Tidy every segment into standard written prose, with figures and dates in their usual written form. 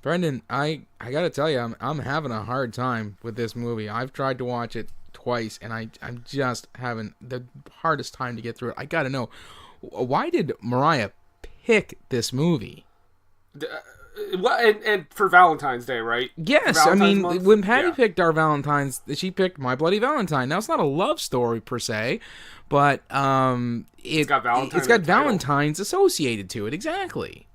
Brendan, I gotta tell you, I'm having a hard time with this movie. I've tried to watch it twice, and I'm just having the hardest time to get through it. I gotta know, why did Mariah pick this movie? Well, and for Valentine's Day, right? Yes, I mean, month? When Patty picked our Valentine's, she picked My Bloody Valentine. Now, it's not a love story per se, but it's got Valentine's associated to it, exactly.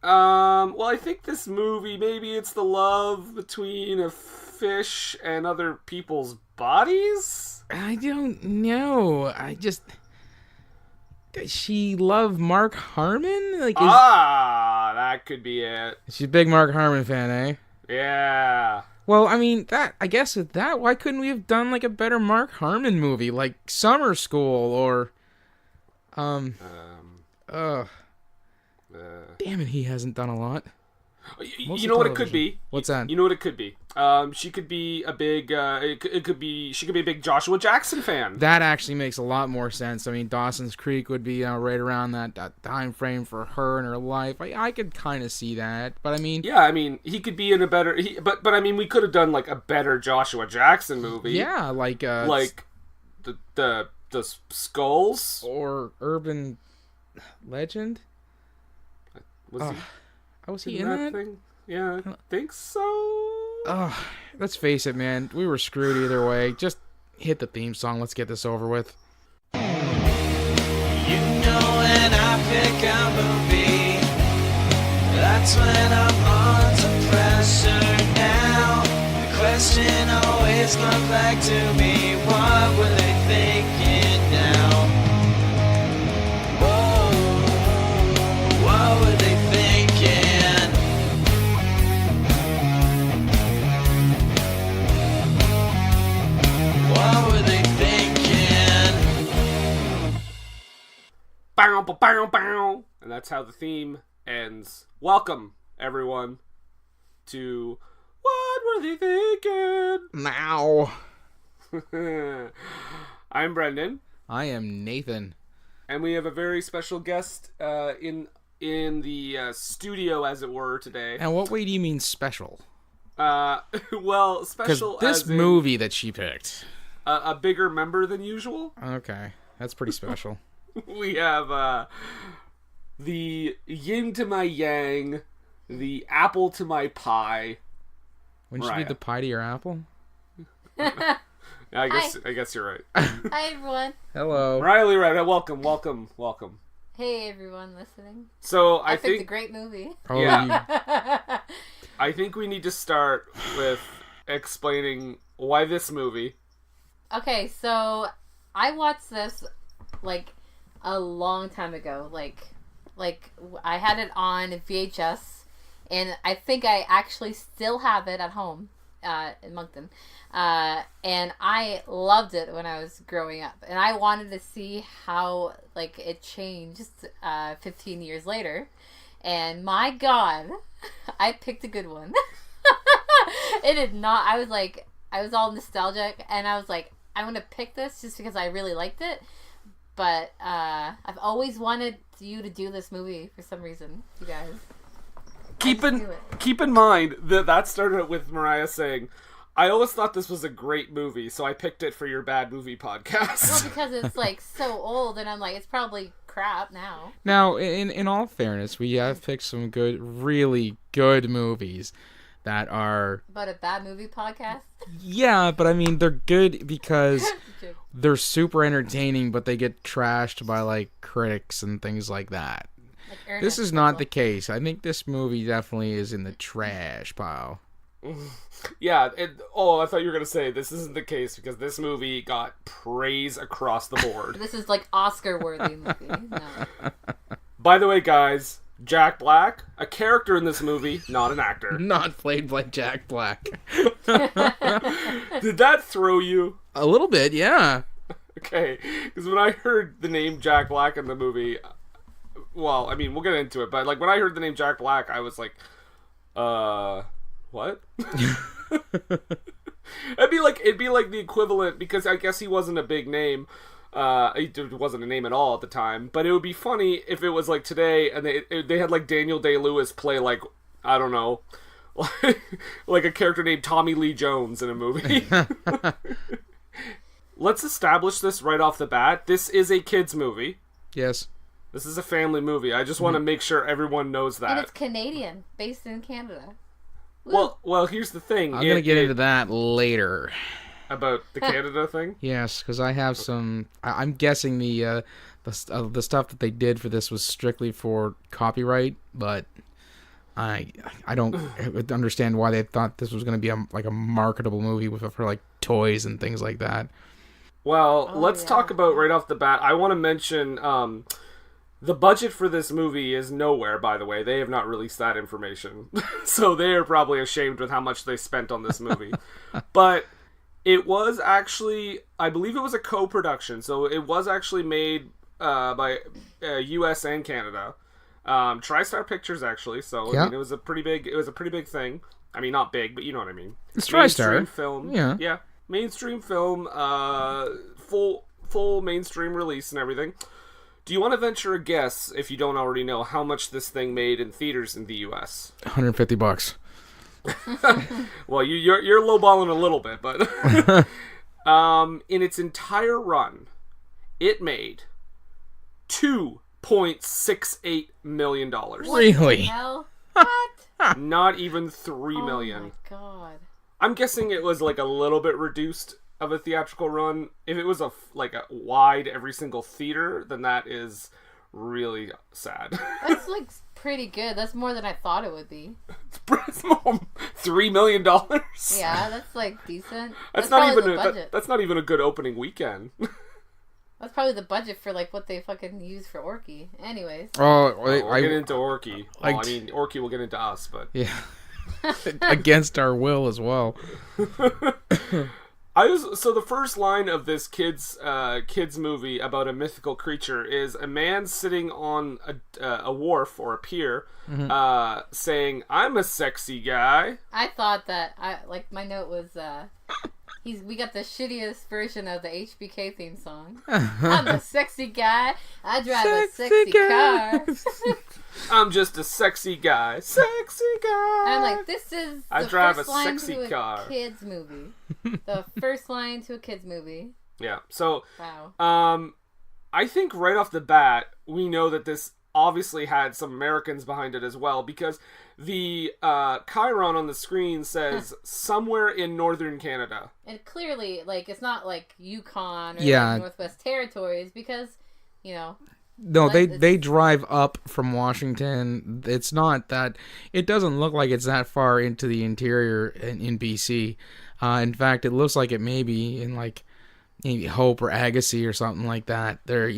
Well, I think this movie, maybe it's the love between a fish and other people's bodies? I don't know. Does she love Mark Harmon? That could be it. She's a big Mark Harmon fan, eh? Yeah. Well, I mean, I guess with that, why couldn't we have done like a better Mark Harmon movie, like Summer School or, damn it, he hasn't done a lot. You know what it could be? What's that? You know what it could be? She could be a big. She could be a big Joshua Jackson fan. That actually makes a lot more sense. I mean, Dawson's Creek would be right around that time frame for her in her life. I could kind of see that, but I mean, yeah, I mean, he could be in a better. But I mean, we could have done like a better Joshua Jackson movie. Yeah, like the Skulls or Urban Legend. Was he in that thing? Yeah, I think so. Let's face it, man. We were screwed either way. Just hit the theme song. Let's get this over with. You know when I pick a movie, that's when I'm under pressure now. The question always comes back to me, what were they thinking now? Whoa, what were they thinking? What were they thinking? Bow, bow, bow, bow. And that's how the theme ends. Welcome, everyone, to What Were They Thinking? Now. I'm Brendan. I am Nathan. And we have a very special guest in the studio, as it were, today. And what way do you mean special? Well, special this as movie that she picked. A bigger member than usual. Okay, that's pretty special. We have the yin to my yang, the apple to my pie. Wouldn't you be the pie to your apple? I guess you're right. Hi everyone. Hello. Mariah Lirette, welcome. Hey everyone listening. So I picked a great movie. Oh, yeah. I think we need to start with explaining why this movie. Okay, so I watched this like a long time ago. Like I had it on VHS, and I think I actually still have it at home in Moncton. And I loved it when I was growing up, and I wanted to see how like it changed 15 years later. And my God, I picked a good one. It did not. I was all nostalgic, and I was like, I'm gonna pick this just because I really liked it. But I've always wanted you to do this movie for some reason, you guys. Keep in mind that started with Mariah saying, I always thought this was a great movie, so I picked it for your bad movie podcast. Well, because it's like so old, and I'm like, it's probably crap now. Now, in all fairness, we have picked some really good movies that are... But a bad movie podcast? Yeah, but I mean, they're good because they're super entertaining, but they get trashed by, like, critics and things like that. Like this is not the case. I think this movie definitely is in the trash pile. Yeah, I thought you were going to say this isn't the case because this movie got praise across the board. This is like Oscar-worthy movie. No. By the way, guys, Jack Black, a character in this movie, not an actor. Not played by Jack Black. Did that throw you? A little bit, yeah. Okay, because when I heard the name Jack Black in the movie, well, I mean, we'll get into it, but like when I heard the name Jack Black, I was like, what? It'd be like the equivalent, because I guess he wasn't a big name. He wasn't a name at all at the time, but it would be funny if it was like today and they had like Daniel Day-Lewis play like, I don't know, like a character named Tommy Lee Jones in a movie. Let's establish this right off the bat. This is a kids movie. Yes. This is a family movie. I just want to make sure everyone knows that. And it's Canadian, based in Canada. Well, here's the thing. I'm gonna get into that later. About the Canada thing? Yes, because I have some. I'm guessing the stuff that they did for this was strictly for copyright, but I don't understand why they thought this was going to be a marketable movie for like toys and things like that. Well, let's talk about right off the bat. I want to mention the budget for this movie is nowhere, by the way. They have not released that information. So they are probably ashamed with how much they spent on this movie. But it was actually, I believe it was a co-production. So it was actually made by US and Canada. TriStar Pictures, actually. So I mean, it was a pretty big thing. I mean, not big, but you know what I mean. It's TriStar. Mainstream film. Yeah. Mainstream film, full mainstream release and everything. Do you want to venture a guess, if you don't already know, how much this thing made in theaters in the U.S.? $150. Well, you're lowballing a little bit, but in its entire run, it made $2.68 million. Really? Hell? What? Not even $3 million. Oh my god. I'm guessing it was like a little bit reduced of a theatrical run. If it was a wide every single theater, then that is really sad. That's like pretty good. That's more than I thought it would be. $3 million. Yeah, that's like decent. That's not even that's not even a good opening weekend. That's probably the budget for like what they fucking use for Orky. Anyways. We'll get into Orky. Well, I mean, Orky will get into us, but yeah. Against our will as well. So the first line of this kids movie about a mythical creature is a man sitting on a wharf or a pier, saying, "I'm a sexy guy." I thought that my note was we got the shittiest version of the HBK theme song. I'm a sexy guy. I drive a sexy car. I'm just a sexy guy. Sexy guy. And I'm like, this is I the drive first a line sexy to car. a kids movie. The first line to a kids movie. Yeah. So, wow. I think right off the bat, we know that this obviously had some Americans behind it as well, because the chyron on the screen says somewhere in northern Canada. And clearly, like, it's not like Yukon or like Northwest Territories, because, you know... No, they drive up from Washington. It's not that... It doesn't look like it's that far into the interior in BC. In fact, it looks like it may be in, like, maybe Hope or Agassiz or something like that. They're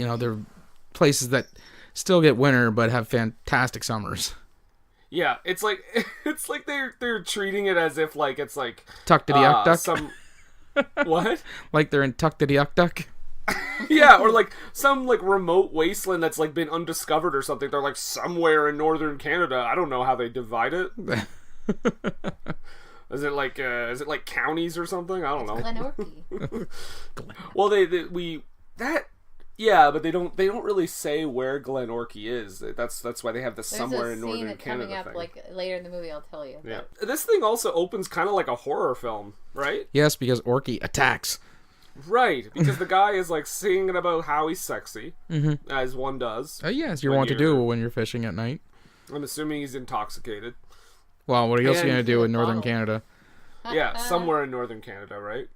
places that still get winter but have fantastic summers. Yeah, it's like they're treating it as if like it's like Tuktoyaktuk. What? Like they're in Tuktoyaktuk. Yeah, or like some like remote wasteland that's like been undiscovered or something. They're like somewhere in northern Canada. I don't know how they divide it. Is it like counties or something? I don't know. Glenorchy. Well, yeah, but they don't really say where Glenorchy is. That's why they have the somewhere in northern Canada coming up, like later in the movie, I'll tell you. Yeah, this thing also opens kind of like a horror film, right? Yes, because Orky attacks. Right, because the guy is like singing about how he's sexy, as one does. Yes, you want to do when you're fishing at night. I'm assuming he's intoxicated. Well, what else are you going to do in northern Canada? Yeah, somewhere in northern Canada, right?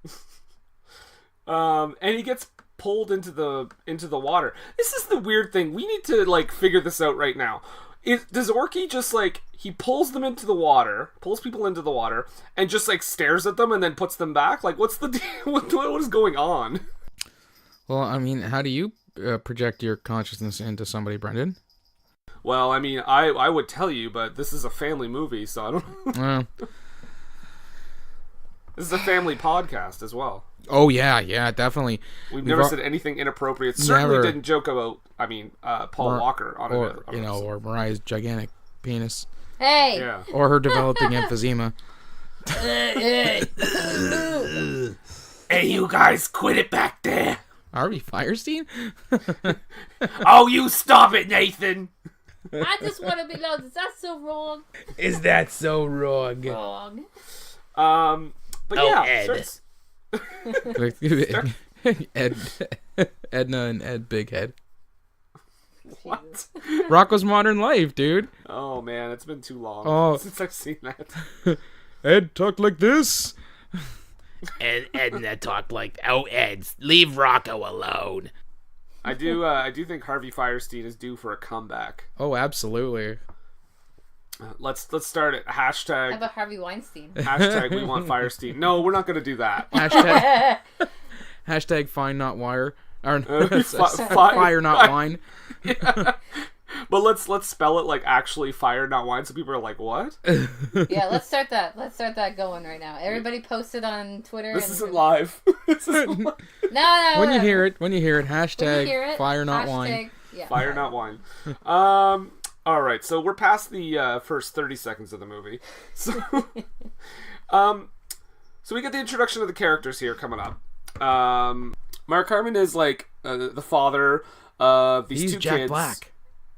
And he gets pulled into the water. This is the weird thing. We need to like figure this out right now. Does Orky just like he pulls people into the water, and just like stares at them and then puts them back? Like, what's the deal? What is going on? Well, I mean, how do you project your consciousness into somebody, Brendan? Well, I mean, I would tell you, but this is a family movie, so I don't. This is a family podcast as well. Oh yeah, definitely. We've never said anything inappropriate. Certainly didn't joke about. I mean, Paul Walker on it, or Mariah's gigantic penis. Hey. Yeah. Or her developing emphysema. Hey, you guys, quit it back there. Harvey Fierstein? Oh, you stop it, Nathan. I just want to be loved. Is that so wrong? Is that so wrong? Wrong. But Oh, yeah, Ed. Ed, Edna and Ed Big Head. What? Rocko's Modern Life, dude. Oh man, it's been too long since I've seen that. Ed talked like this. Edna talked like, oh, Ed, leave Rocco alone. I do think Harvey Fierstein is due for a comeback. Oh, absolutely. Let's start it. Hashtag. How about Harvey Weinstein? Hashtag we want Firestein. No, we're not going to do that. Hashtag fine, not wire. Or, Fire fire, not wine. Yeah. But let's spell it like actually fire, not wine, so people are like, what? Yeah, let's start that. Let's start that going right now. Everybody post it on Twitter. This isn't live. No, When you hear it, hashtag fire, not wine. Yeah. Fire, not wine. All right, so we're past the first 30 seconds of the movie. So, so we get the introduction of the characters here coming up. Mark Harmon is like the father of these two Jack kids. Black.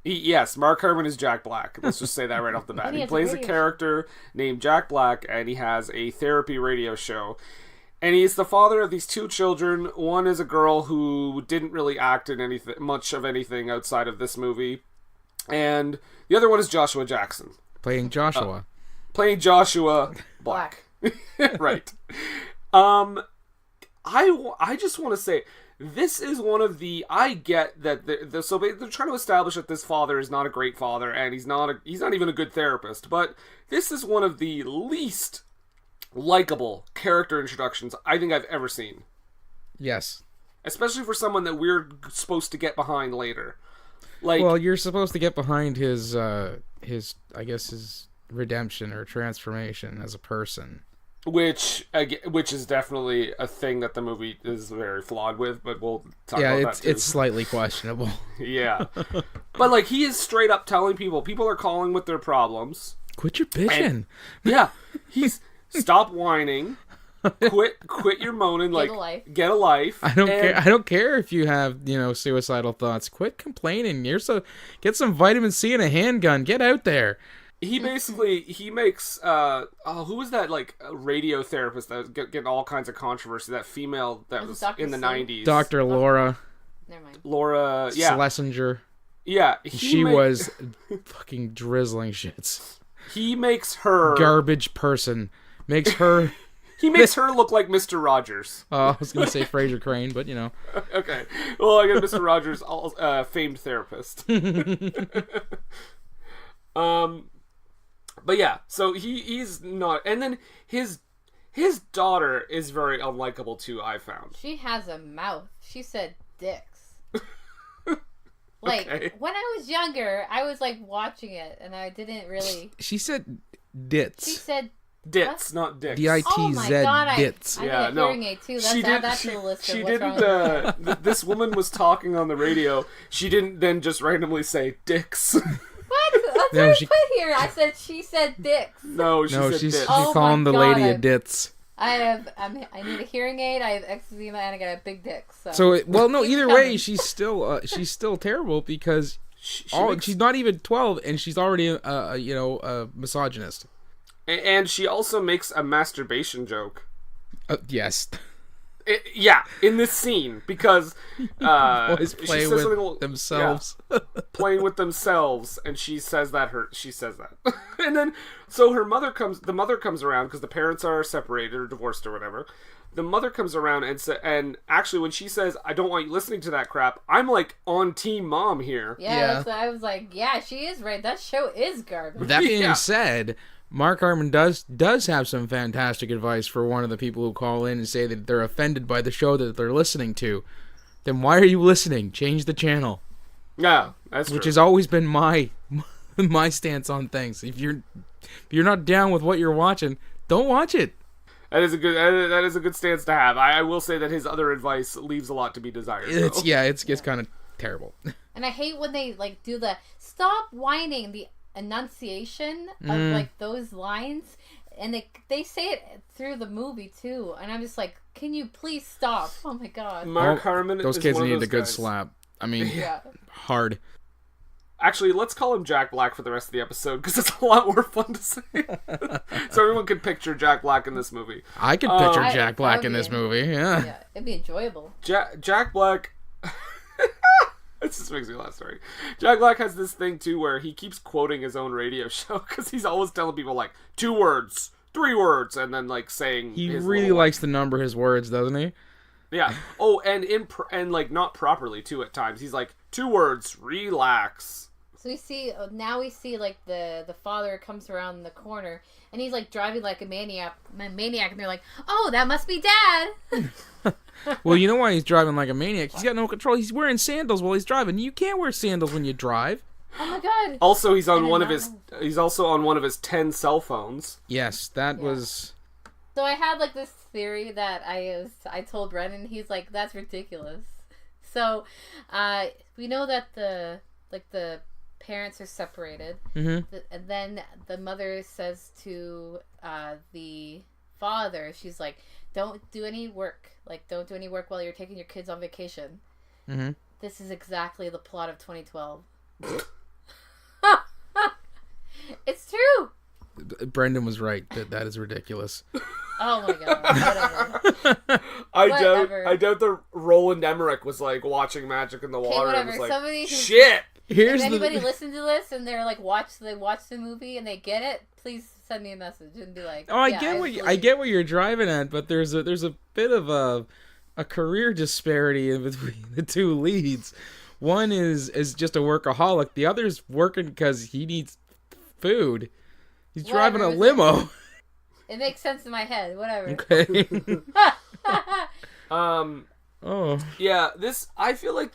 Yes, Mark Harmon is Jack Black. Let's just say that right off the bat. He plays a character named Jack Black, and he has a therapy radio show. And he's the father of these two children. One is a girl who didn't really act in much of anything outside of this movie. And the other one is Joshua Jackson. Playing Joshua. Playing Joshua Black. Right. I just want to say, this is one of the... I get that... So they're trying to establish that this father is not a great father, and he's not even a good therapist. But this is one of the least likable character introductions I think I've ever seen. Yes. Especially for someone that we're supposed to get behind later. Like, well, you're supposed to get behind his redemption or transformation as a person. Which is definitely a thing that the movie is very flawed with, but we'll talk about that too. It's slightly questionable. Yeah. But like, he is straight up telling people are calling with their problems. Quit your bitching. Yeah. He's stop whining. Quit your moaning. Like, get a life. I don't care if you have, suicidal thoughts. Quit complaining. Get some vitamin C and a handgun. Get out there. He makes who was that like radio therapist that was getting all kinds of controversy? That female that was in the 90s. Dr. Laura. Never mind. Laura, yeah. Schlesinger. Yeah, she was fucking drizzling shits. He makes her garbage person. Makes her. He makes her look like Mr. Rogers. I was gonna say Fraser Crane, but Okay. Well, I guess Mr. Rogers, famed therapist. But yeah, so he's not, and then his daughter is very unlikable too, I found. She has a mouth. She said dicks. Like, okay. When I was younger, I was like watching it, and I didn't really... She said dits. She said... Dits, not dicks. D-I-T-Z, oh my God, dits. I need a hearing aid too. Let's add that to the list of what's wrong with me. This woman was talking on the radio. She didn't then just randomly say dicks. What? That's what I put here. I said she said dicks. No, she said dits. She's calling the lady a dits. I need a hearing aid. I have eczema and I got a big dick. Either way, she's still terrible because she's not even 12 and she's already a misogynist. And she also makes a masturbation joke. Yes. In this scene, because boys play with themselves. Yeah, playing with themselves, and she says that. And then, so the mother comes around, because the parents are separated or divorced or whatever. The mother comes around and actually when she says, I don't want you listening to that crap, I'm like on team mom here. Yeah. I was like, yeah, she is right. That show is garbage. That being said, Mark Harmon does have some fantastic advice for one of the people who call in and say that they're offended by the show that they're listening to. Then why are you listening? Change the channel. Yeah, that's true. Which has always been my stance on things. If you're not down with what you're watching, don't watch it. That is a good stance to have. I will say that his other advice leaves a lot to be desired. It's kind of terrible. And I hate when they like do the stop whining, the enunciation of like those lines, and they say it through the movie too, and I'm just like, can you please stop? Oh my God. Mark Harmon, those kids need a good guys. slap. I mean, hard. Actually, let's call him Jack Black for the rest of the episode, because it's a lot more fun to say. So everyone can picture Jack Black in this movie. I can picture Jack Black in this movie, Yeah, it'd be enjoyable. Jack Black... It just makes me laugh, sorry. Jack Black has this thing, too, where he keeps quoting his own radio show, because he's always telling people, like, 2 words, 3 words, and then, like, saying He his really little, likes to number his words, doesn't he? Yeah. Oh, and like, not properly, too, at times. He's like, 2 words, relax. So we see, like, the father comes around the corner, and he's, like, driving like a maniac, and they're like, oh, that must be Dad! Well, you know why he's driving like a maniac? He's got no control. He's wearing sandals while he's driving. You can't wear sandals when you drive. Oh my god! Also, he's on he's also on one of his 10 cell phones. Yes, that was... So I had, like, this theory that I told Brennan, he's like, that's ridiculous. So, we know that the parents are separated, and then the mother says to the father, she's like, don't do any work while you're taking your kids on vacation. This is exactly the plot of 2012. It's true. Brendan was right. That is ridiculous. Oh my god. Whatever. I doubt the Roland Emmerich was like watching Magic in the Water and was like, shit. Here's if anybody listen to this and they're like they watch the movie and they get it, please send me a message and be like, oh, I get what you're driving at, but there's a bit of a career disparity in between the two leads. One is just a workaholic. The other's working because he needs food. He's driving a limo. It makes sense in my head. Whatever. Okay. Oh. Yeah, I feel like,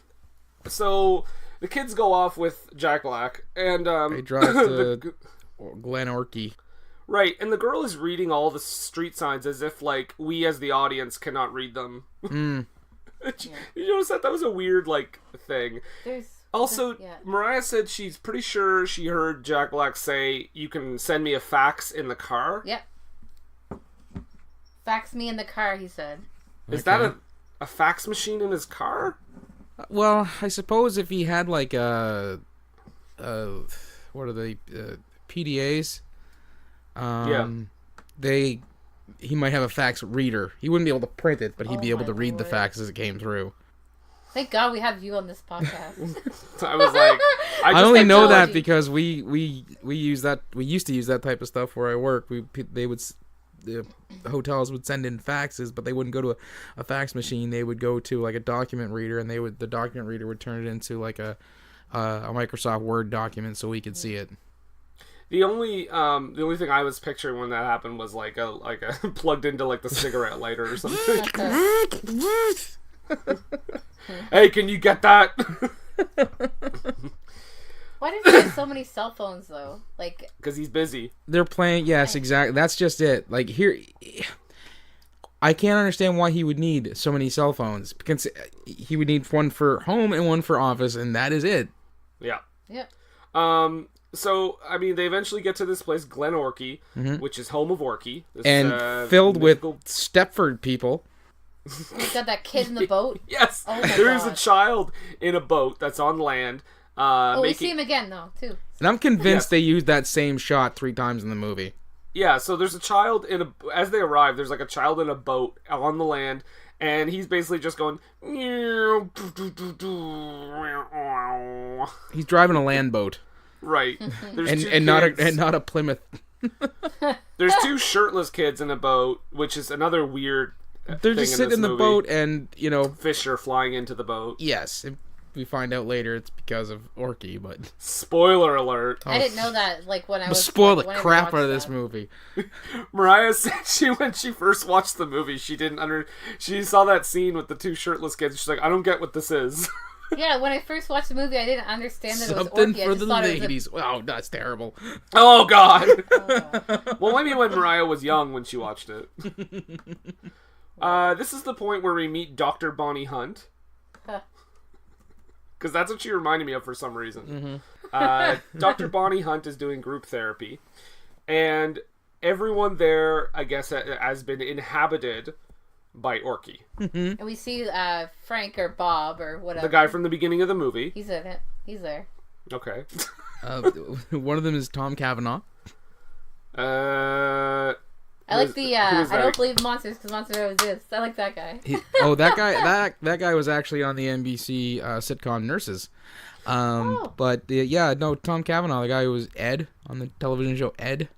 so the kids go off with Jack Black and they drive to Glen Orkey. Right, and the girl is reading all the street signs as if like we as the audience cannot read them. You notice that was a weird like thing. Mariah said she's pretty sure she heard Jack Black say, "You can send me a fax in the car." Yep. Fax me in the car, he said. Is that a fax machine in his car? Well, I suppose if he had like what are they, PDAs? He might have a fax reader. He wouldn't be able to print it, but he'd be able to read the fax as it came through. Thank God we have you on this podcast. I was like, I only know that because we use that. We used to use that type of stuff where I work. The hotels would send in faxes, but they wouldn't go to a fax machine. They would go to like a document reader, and the document reader would turn it into like a Microsoft Word document so we could see it. The only thing I was picturing when that happened was like a plugged into like the cigarette lighter or something. Hey, can you get that? Why does he have so many cell phones though? Like, because he's busy. They're playing. Yes, exactly. That's just it. Like here, I can't understand why he would need so many cell phones. Because he would need one for home and one for office, and that is it. Yeah. Yep. So, I mean, they eventually get to this place, Glen Orkey, which is home of Orkey. And filled with Stepford people. He's got that kid in the boat? Yes. Oh There's a child in a boat that's on land. We see him again, though, too. And I'm convinced they used that same shot 3 times in the movie. Yeah, so there's a child as they arrive, there's like a child in a boat on the land, and he's basically just going... He's driving a land boat. Right. And not a Plymouth. There's 2 shirtless kids in a boat, which is another weird They're just sitting in the boat and, fish are flying into the boat. Yes. We find out later it's because of Orkey, but... Spoiler alert. I didn't know that, like, when I was... Spoil the crap out of this movie. Mariah said when she first watched the movie, she saw that scene with the 2 shirtless kids. She's like, I don't get what this is. Yeah, when I first watched the movie, I didn't understand that Something it was Orkey. for the ladies. Wow, that's terrible. Oh, God. Well, maybe when Mariah was young when she watched it. This is the point where we meet Dr. Bonnie Hunt. Because that's what she reminded me of for some reason. Dr. Bonnie Hunt is doing group therapy. And everyone there, I guess, has been inhabited by Orkey. And we see Frank or Bob or whatever. The guy from the beginning of the movie. He's in it. He's there. Okay. One of them is Tom Cavanaugh. I like the I don't believe in monsters because monsters always exist. I like that guy. That guy was actually on the NBC sitcom Nurses. But Tom Cavanaugh, the guy who was Ed on the television show Ed.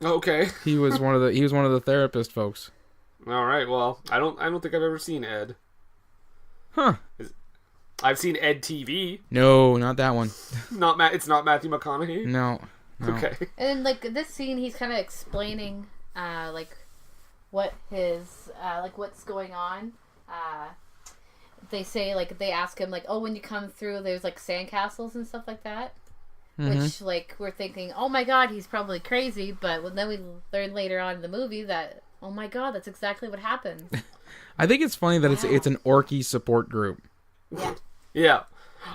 Okay. He was one of the therapist folks. All right. Well, I don't think I've ever seen Ed. Huh. I've seen Ed TV. No, not that one. It's not Matthew McConaughey. No. Okay. And like this scene, he's kind of explaining like what his like what's going on. They say like they ask him like, oh, when you come through, there's like sandcastles and stuff like that. Mm-hmm. Which like we're thinking, oh my god, he's probably crazy. But then we learn later on in the movie that, oh my god, that's exactly what happens. I think it's funny that it's an orky support group. Yeah. Yeah.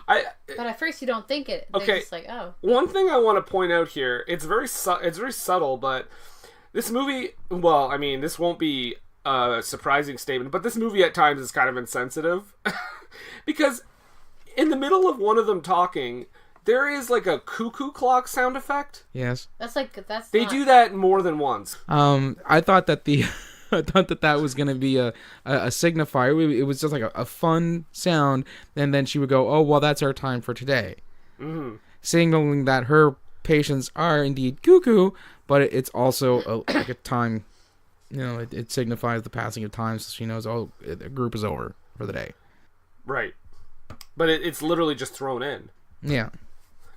But at first you don't think it. They're okay. just like, oh. One thing I want to point out here, it's very subtle, but this movie, well, I mean, this won't be a surprising statement, but this movie at times is kind of insensitive. Because in the middle of one of them talking, there is like a cuckoo clock sound effect. Yes. They do that more than once. I thought that that was going to be a signifier. It was just like a fun sound, and then she would go, oh, well, that's our time for today. Mm-hmm. Signaling that her patients are indeed cuckoo, but it's also like a time, it signifies the passing of time, so she knows, oh, the group is over for the day. Right. But it's literally just thrown in. Yeah.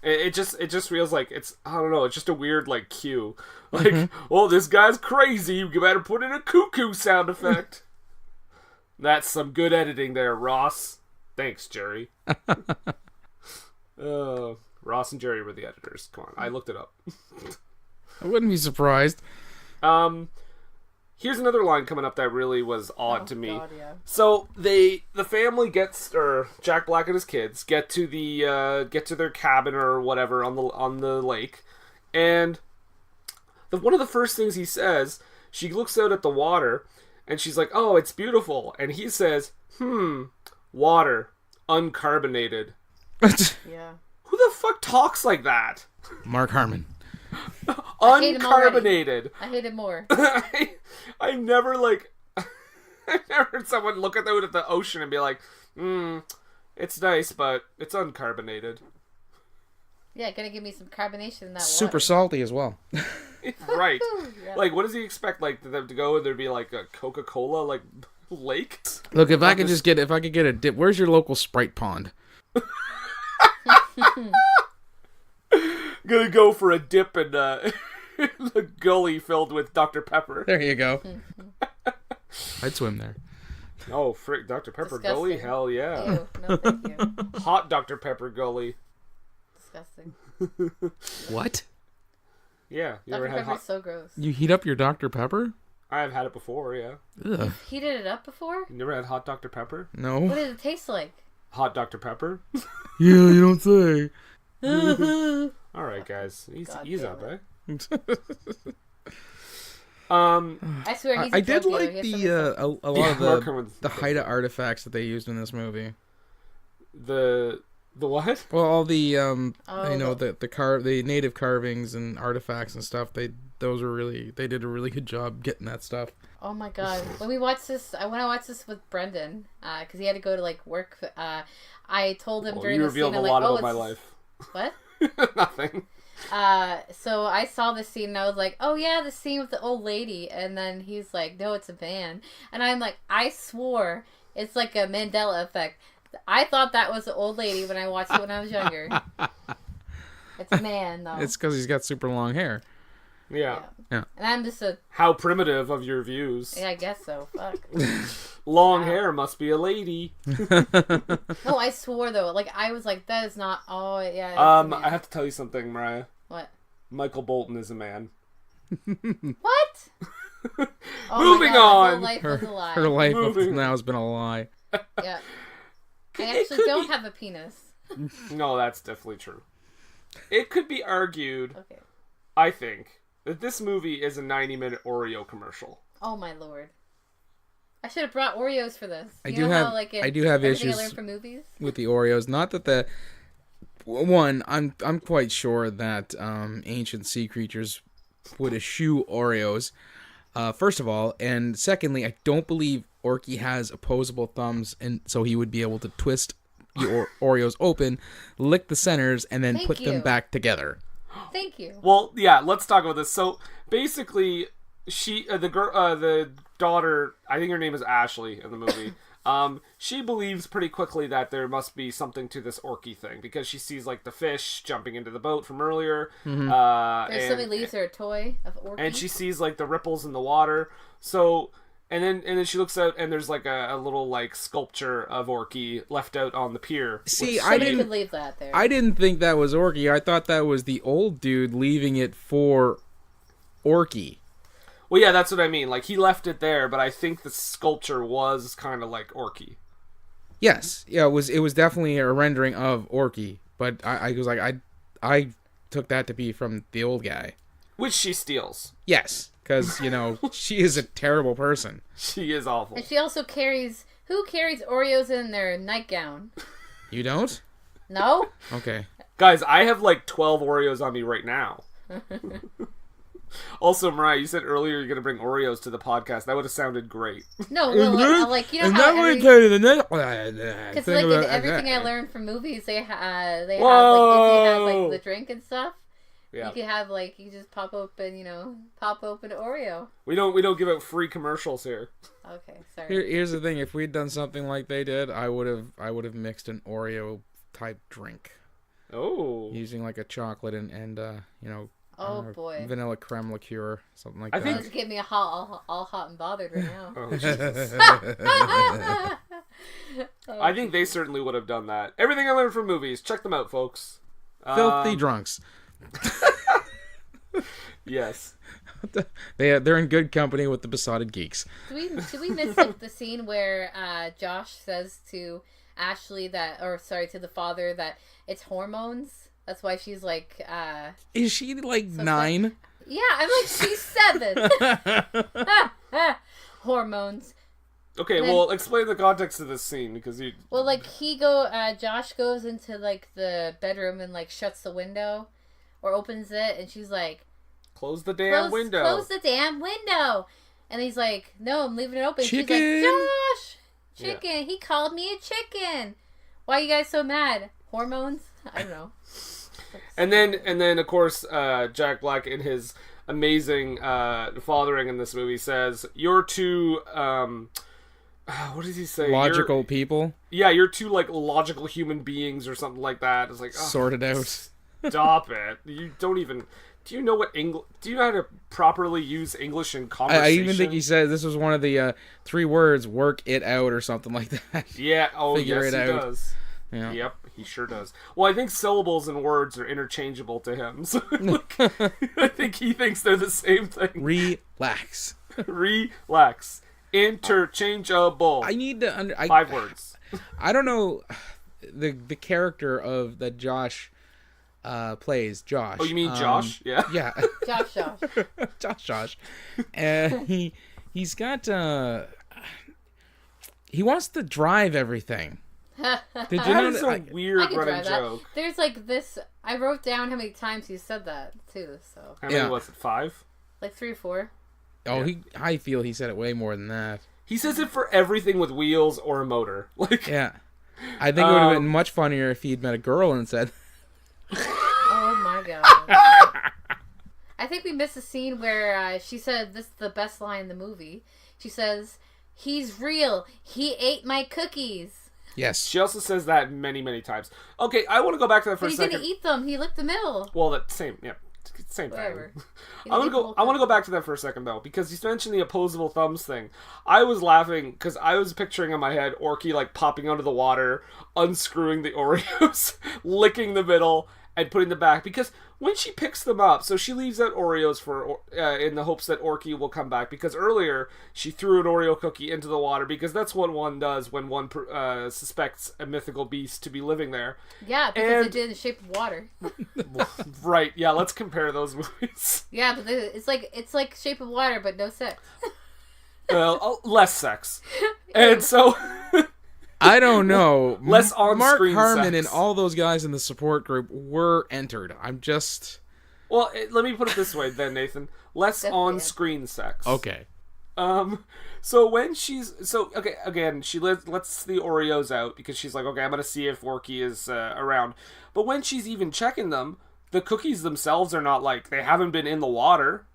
It just feels like it's, I don't know, it's just a weird like cue. Like, oh, this guy's crazy, you better put in a cuckoo sound effect. That's some good editing there, Ross. Thanks, Jerry. Ross and Jerry were the editors. Come on, I looked it up. I wouldn't be surprised. Here's another line coming up that really was odd to me. God, yeah. So the family Jack Black and his kids get to their cabin or whatever on the lake, and one of the first things he says, she looks out at the water, and she's like, "Oh, it's beautiful," and he says, water, uncarbonated." Yeah. Who the fuck talks like that? Mark Harmon. Uncarbonated. I hate it more. I never heard someone look out at the ocean and be like, it's nice, but it's uncarbonated. Yeah, gotta give me some carbonation in that Super water. salty as well. Right. Yeah. Like, what does he expect? Like, them to go and there'd be like a Coca-Cola like lake? Look, if I could get a dip, where's your local Sprite pond? Gonna go for a dip in the gully filled with Dr. Pepper. There you go. I'd swim there. Oh, frick, Dr. Pepper Disgusting. gully? Hell yeah. Ew, no thank you. Hot Dr. Pepper gully. Disgusting. Yeah, What? you ever Dr. had Pepper's so gross. You heat up your Dr. Pepper? I've had it before, yeah. Ugh. Heated it up before? You never had hot Dr. Pepper? What No. did it taste like? Hot Dr. Pepper? Yeah, you don't say. Alright, guys. God Ease damn up, it. eh? I swear he's a I did drug dealer. like He has a lot Mark of Herman's- the Haida artifacts that they used in this movie. The what? Well, all the the native carvings and artifacts and stuff. They did a really good job getting that stuff. Oh my god! When I watched this with Brendan, because he had to go to like work. I told him during you the scene, revealed I'm a like, lot "Oh, about my it's life. what?" Nothing. So I saw the scene and I was like, "Oh yeah, the scene with the old lady," and then he's like, "No, it's a man," and I'm like, "I swore it's like a Mandela effect." I thought that was the old lady when I watched it when I was younger. It's a man though. It's because he's got super long hair. Yeah. Yeah. And I'm just How primitive of your views. yeah, I guess so. Fuck. Long hair must be a lady. No, I swore though. Like I was like, that is not. Oh yeah. It's a man. I have to tell you something, Mariah. What? Michael Bolton is a man. What? Oh Moving my God, on. My whole life was a lie. Her life up to Moving. now has been a lie. Yeah. I It actually could don't be- have a penis. No, that's definitely true. It could be argued, Okay. I think, that this movie is a 90-minute Oreo commercial. Oh my lord. I should have brought Oreos for this. I You do know have- how, like, I do have everything issues- I learned from movies. With the Oreos, not that the One, I'm quite sure that ancient sea creatures would eschew Oreos. First of all, and secondly, I don't believe Orky has opposable thumbs, and so he would be able to twist the Oreos open, lick the centers, and then put them back together. Thank you. Well, yeah, let's talk about this. So basically, the daughter, I think her name is Ashley in the movie. She believes pretty quickly that there must be something to this Orky thing because she sees like the fish jumping into the boat from earlier. Somebody leaves her a toy of Orky, and she sees like the ripples in the water. So, and then she looks out and there's like a little like sculpture of Orky left out on the pier. See, I didn't leave that there. I didn't think that was Orky. I thought that was the old dude leaving it for Orky. Well, yeah, that's what I mean. Like, he left it there, but I think the sculpture was kind of like Orky. Yes, yeah, it was definitely a rendering of Orky, but I was like, I took that to be from the old guy. Which she steals. Yes, because, she is a terrible person. She is awful. And she also carries Oreos in their nightgown? You don't? No? Okay. Guys, I have like 12 Oreos on me right now. Also, Mariah, you said earlier you're going to bring Oreos to the podcast. That would have sounded great. No, well, like, you know how because like in everything I learned from movies, they have like, if you have like the drink and stuff, you can have like, you just pop open Oreo. We don't give out free commercials here. Okay, sorry. Here's the thing: if we'd done something like they did, I would have mixed an Oreo type drink. Oh, using like a chocolate and oh boy, vanilla creme liqueur, something like that. Think just get me all hot and bothered right now. Oh, Jesus. I think they certainly would have done that. Everything I learned from movies, check them out, folks. Filthy drunks. Yes. They're in good company with the besotted geeks. Did we miss the scene where Josh says to Ashley to the father that it's hormones? That's why she's like... Is she like 9? Yeah, I'm like, she's 7. Hormones. Okay, well, explain the context of this scene, because you... Well, like, Josh goes into, like, the bedroom and, like, shuts the window, or opens it, and she's like... Close the damn window. Close the damn window! And he's like, no, I'm leaving it open. Chicken! She's like, Josh! Chicken! Yeah. He called me a chicken! Why are you guys so mad? Hormones? I don't know. And then, of course, Jack Black, in his amazing fathering in this movie, says, "You're two, what does he say? Logical people? Yeah, you're two, like, logical human beings," or something like that. It's like, sort it out. Stop it. You don't even... Do you know do you know how to properly use English in conversation? I even think he said this was one of the 3 words, work it out, or something like that. Yeah, Figure yes, it he out. does. Yeah. Yep, he sure does. Well, I think syllables and words are interchangeable to him. So I think he thinks they're the same thing. Relax. Relax. Interchangeable. I need to... 5 words. I don't know the character of that Josh plays. Josh. Oh, you mean Josh? Yeah. Yeah. Josh. He's got... he wants to drive everything. Did you know that is a weird running joke. There's like this. I wrote down how many times he said that too. So how many was it? 5? Like 3 or 4. Oh, yeah. I feel he said it way more than that. He says it for everything with wheels or a motor. Like, yeah, I think it would have been much funnier if he'd met a girl and said. Oh my god. I think we missed a scene where she said this is the best line in the movie. She says, "He's real. He ate my cookies." Yes. She also says that many, many times. Okay, I want to go back to that for a second. He didn't eat them. He licked the middle. Well, that same thing. Whatever. I want to go back to that for a second though, because you mentioned the opposable thumbs thing. I was laughing because I was picturing in my head Orky like popping out of the water, unscrewing the Oreos, licking the middle, and putting them back. Because when she picks them up, so she leaves out Oreos for in the hopes that Orky will come back. Because earlier she threw an Oreo cookie into the water because that's what one does when one suspects a mythical beast to be living there. Yeah, because it did in the shape of water. Right. Yeah. Let's compare those movies. Yeah, but it's like Shape of Water, but no sex. Well, less sex. And so I don't know. Less Mark on-screen Harmon sex. and all those guys in the support group were entered. I'm just... Well, let me put it this way then, Nathan. Less on-screen sex. Okay. So when okay, again, she lets the Oreos out because she's like, okay, I'm gonna see if Orky is around. But when she's even checking them, the cookies themselves are not like, they haven't been in the water.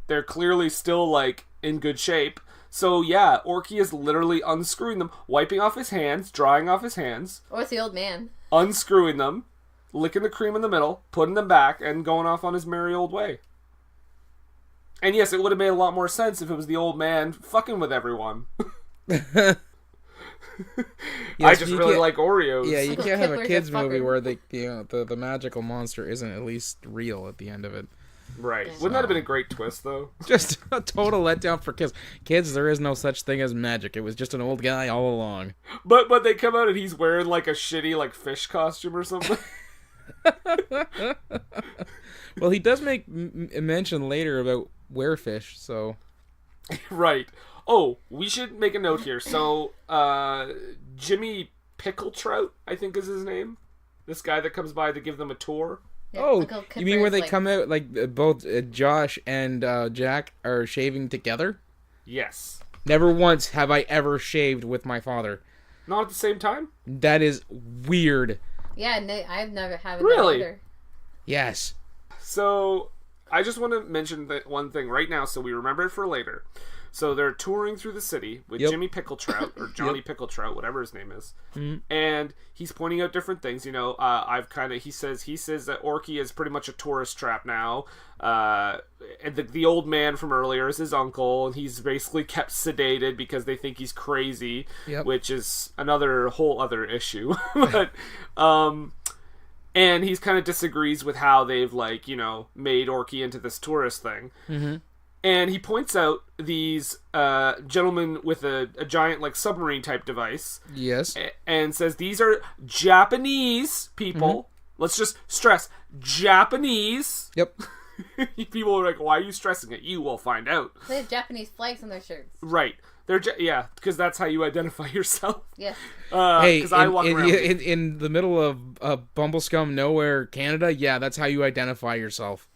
They're clearly still like in good shape. So yeah, Orky is literally unscrewing them, wiping off his hands, drying off his hands. Or it's the old man. Unscrewing them, licking the cream in the middle, putting them back, and going off on his merry old way. And yes, it would have made a lot more sense if it was the old man fucking with everyone. Yes, I just really like Oreos. Yeah, you can't have a Kidler's kids a movie fucker. where the magical monster isn't at least real at the end of it. Right. Wouldn't that have been a great twist, though? Just a total letdown for kids. Kids, there is no such thing as magic. It was just an old guy all along. But they come out and he's wearing like a shitty like fish costume or something. Well, he does make mention later about werefish, so... Right. Oh, we should make a note here. So, Jimmy Pickletrout, I think is his name. This guy that comes by to give them a tour. Yeah, Oh, Uncle you mean where Kipper's they come out, like, both Josh and Jack are shaving together? Yes. Never once have I ever shaved with my father. Not at the same time? That is weird. Yeah, I've never had it Really? either. Yes. So, I just want to mention that one thing right now so we remember it for later. So they're touring through the city with Jimmy Pickletrout, or Johnny Pickletrout, whatever his name is. Mm-hmm. And he's pointing out different things. You know, he says that Orky is pretty much a tourist trap now. And the old man from earlier is his uncle, and he's basically kept sedated because they think he's crazy, which is another whole other issue. But, and he's kind of disagrees with how they've, like, you know, made Orky into this tourist thing. Mm-hmm. And he points out these gentlemen with a giant, like, submarine-type device. Yes. And says, these are Japanese people. Mm-hmm. Let's just stress, Japanese. Yep. People are like, why are you stressing it? You will find out. They have Japanese flags on their shirts. Right. They're yeah, because that's how you identify yourself. Yes. Hey, I walk around in the middle of Bumblescum Nowhere, Canada, yeah, that's how you identify yourself.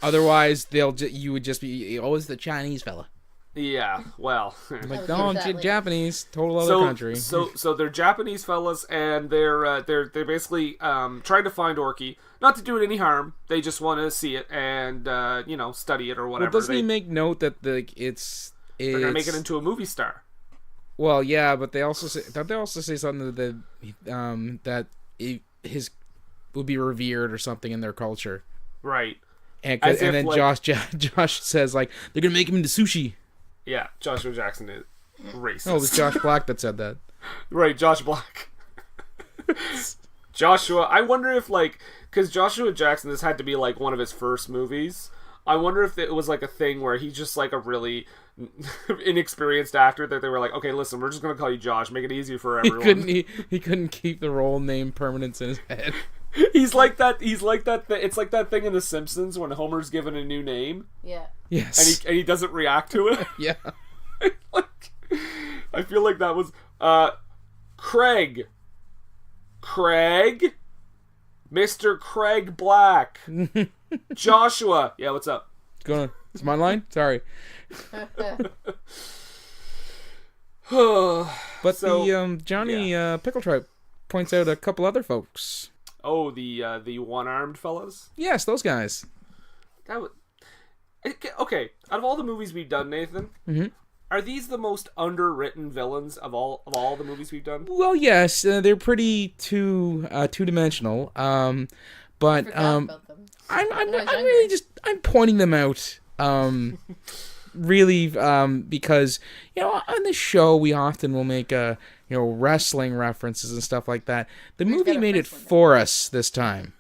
Otherwise, you would just be, oh, it's the Chinese fella. Yeah, well. Like, no, Japanese, total other country. So they're Japanese fellas, and they're basically trying to find Orky. Not to do it any harm. They just want to see it and study it or whatever. Well, doesn't he make note that they're gonna make it into a movie star? Well, yeah, but they also say something that his would be revered or something in their culture. Right. And then like, Josh says, like, they're going to make him into sushi. Yeah, Joshua Jackson is racist. No, it was Josh Black that said that. Right, Josh Black. Joshua, I wonder if, like, because Joshua Jackson, this had to be, like, one of his first movies. I wonder if it was, like, a thing where he's just, like, a really inexperienced actor that they were like, okay, listen, we're just going to call you Josh. Make it easier for everyone. He couldn't keep the role name permanence in his head. It's like that thing in The Simpsons when Homer's given a new name. Yeah. Yes. And he doesn't react to it. Yeah. I feel like that was Craig, Mr. Craig Black, Joshua. Yeah, what's up? What's going on? It's my line. Sorry. But so, Johnny Pickletrout points out a couple other folks. Oh, the one-armed fellas? Yes, those guys. Okay, out of all the movies we've done, Nathan, are these the most underwritten villains of all the movies we've done? Well, yes, they're pretty two-dimensional. But I'm really just pointing them out. Really, because on this show we often will make wrestling references and stuff like that. The movie made it for us this time.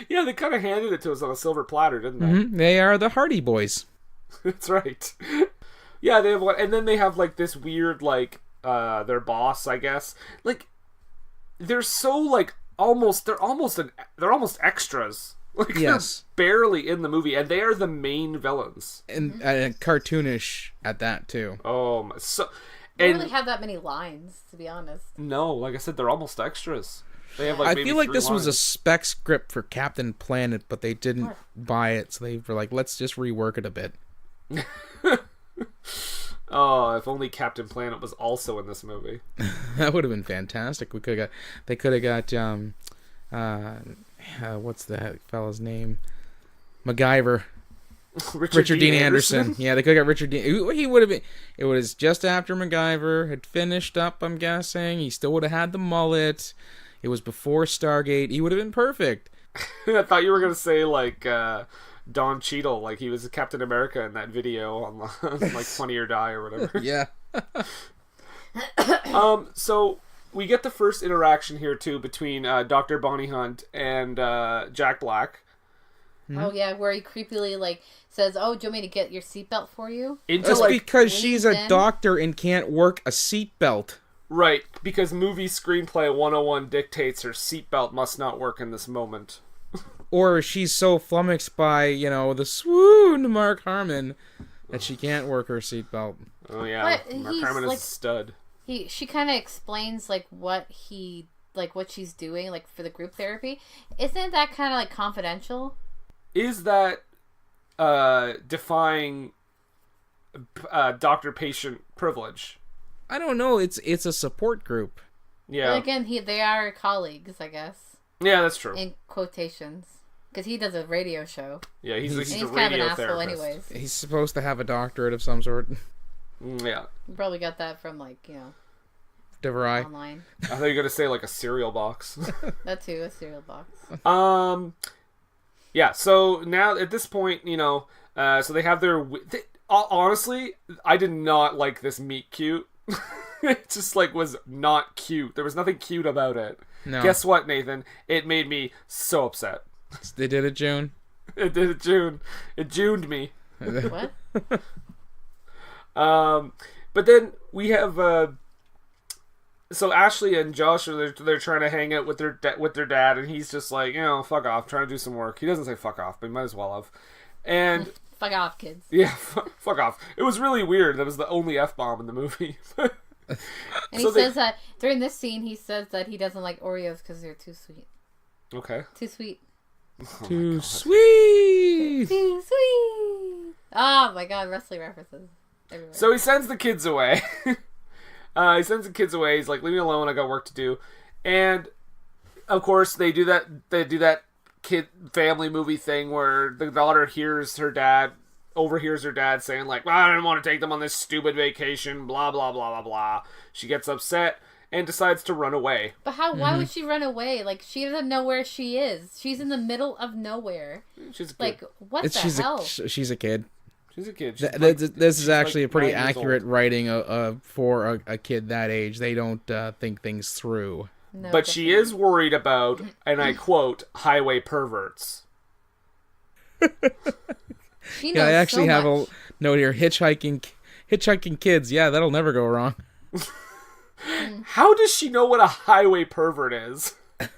Yeah, they kind of handed it to us on a silver platter, didn't they? Mm-hmm. They are the Hardy Boys. That's right. Yeah, they have one, and then they have like this weird their boss, I guess. Like they're so like they're almost extras. Like, yes, they're barely in the movie, and they are the main villains, and cartoonish at that too. They don't really have that many lines, to be honest. No, like I said, they're almost extras. They have like I maybe feel like 3 this lines. was a spec script for Captain Planet, but they didn't buy it, so they were like, let's just rework it a bit. Oh, if only Captain Planet was also in this movie. That would have been fantastic. They could have got what's that fella's name? MacGyver. Richard Dean Anderson. Yeah, they could have got Richard Dean. He would have been. It was just after MacGyver had finished up, I'm guessing. He still would have had the mullet. It was before Stargate. He would have been perfect. I thought you were gonna say like Don Cheadle, like he was Captain America in that video on like Funny or Die or whatever. Yeah. So we get the first interaction here too between Dr. Bonnie Hunt and Jack Black. Oh yeah, where he creepily like says, "Oh, do you want me to get your seatbelt for you?" That's because she's a doctor and can't work a seatbelt. Right, because movie screenplay 101 dictates her seatbelt must not work in this moment. Or she's so flummoxed by, the swoon Mark Harmon that she can't work her seatbelt. Oh yeah, But Mark he's, Harmon is like- a stud. She kind of explains like what she's doing like for the group therapy. Isn't that kind of like confidential? Is that defying doctor-patient privilege? I don't know. It's a support group. Yeah. But again, they are colleagues, I guess, Yeah, that's true. in quotations, because he does a radio show. Yeah, he's And a he's radio kind of an asshole, therapist. anyways. He's supposed to have a doctorate of some sort. Yeah. You probably got that from DeVry. online. I thought you were gonna say like a cereal box. That too, a cereal box. Yeah. So now at this point, so they have their. Honestly, I did not like this meet cute. It just was not cute. There was nothing cute about it. No. Guess what, Nathan? It made me so upset. They did it, June. It did it, June. It Juned me. What? But then we have so Ashley and Josh they're trying to hang out with their dad, and he's just like, fuck off, trying to do some work. He doesn't say fuck off, but he might as well have. And Fuck off, kids. yeah, fuck off. It was really weird. That was the only F-bomb in the movie. And he says that during this scene, he says that he doesn't like Oreos because they're too sweet. Okay. Too sweet. Too sweet. Too sweet. Oh my god, wrestling references everywhere. So he sends the kids away. He's like, leave me alone. I got work to do. And of course, they do that kid family movie thing where the daughter overhears her dad saying like, well, I didn't want to take them on this stupid vacation, blah blah blah blah blah. She gets upset and decides to run away. But why would she run away? Like, she doesn't know where she is. She's in the middle of nowhere. She's a kid. Like, what the hell? She's a kid. She's a kid. This is actually a pretty 9 years accurate old. writing for a kid that age. They don't think things through. No, But she definitely. is worried about, and I quote, highway perverts. She knows Yeah, I actually so have much. a note here. Hitchhiking kids. Yeah, that'll never go wrong. How does she know what a highway pervert is?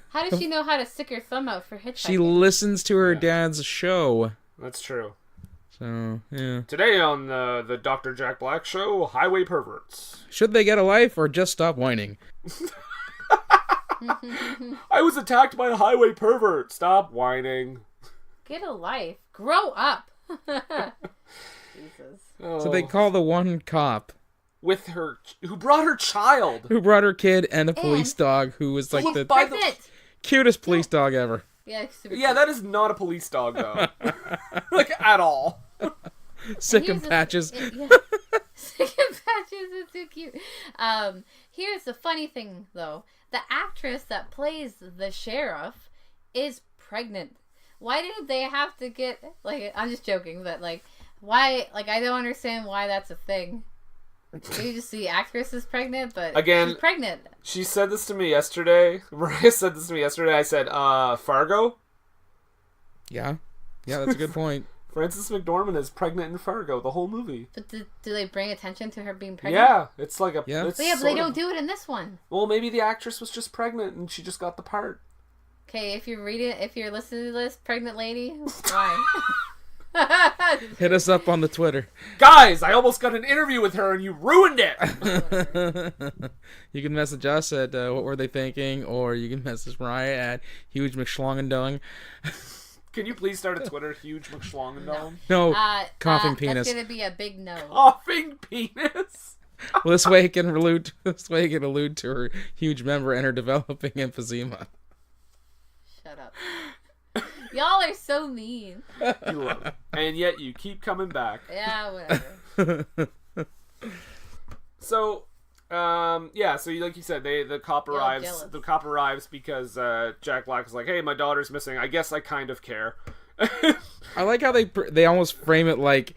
How does she know how to stick her thumb out for hitchhiking? She listens to her dad's show. That's true. So, yeah. Today on the Dr. Jack Black Show, highway perverts. Should they get a life or just stop whining? I was attacked by a highway pervert. Stop whining. Get a life. Grow up. Jesus. So they call the one cop With her, who brought her child. who brought her kid and a police dog who was like Look, the by the- Pregnant. cutest police dog ever. Yeah, super Yeah, cute. that is not a police dog, though. At all. Sick Here's and the- patches. Yeah. Sick and patches is too cute. Here's the funny thing, though. The actress that plays the sheriff is pregnant. Why did they have to get, I'm just joking, but, why, I don't understand why that's a thing. You just see actress is pregnant, but Again- she's pregnant. She said this to me yesterday. Mariah said this to me yesterday. I said, Fargo? Yeah, that's a good point. Frances McDormand is pregnant in Fargo the whole movie. But do they bring attention to her being pregnant? Yeah, it's like a... Yeah. it's But yeah, but sort they of- don't do it in this one. Well, maybe the actress was just pregnant and she just got the part. Okay, if you're listening to this, pregnant lady, why? Hit us up on the Twitter. Guys, I almost got an interview with her and you ruined it. You can message us at What Were They Thinking, or you can message Mariah at Huge McSchlongendong. Can you please start a Twitter, Huge McSchlongendong? No, coughing penis. That's gonna be a big no. Coughing penis. Well, this way it can allude to her huge member and her developing emphysema. Shut up. Y'all are so mean. You love it. And yet you keep coming back. Yeah, whatever. So, so like you said, the cop arrives. jealous. The cop arrives because Jack Black is like, "Hey, my daughter's missing. I guess I kind of care." I like how they almost frame it like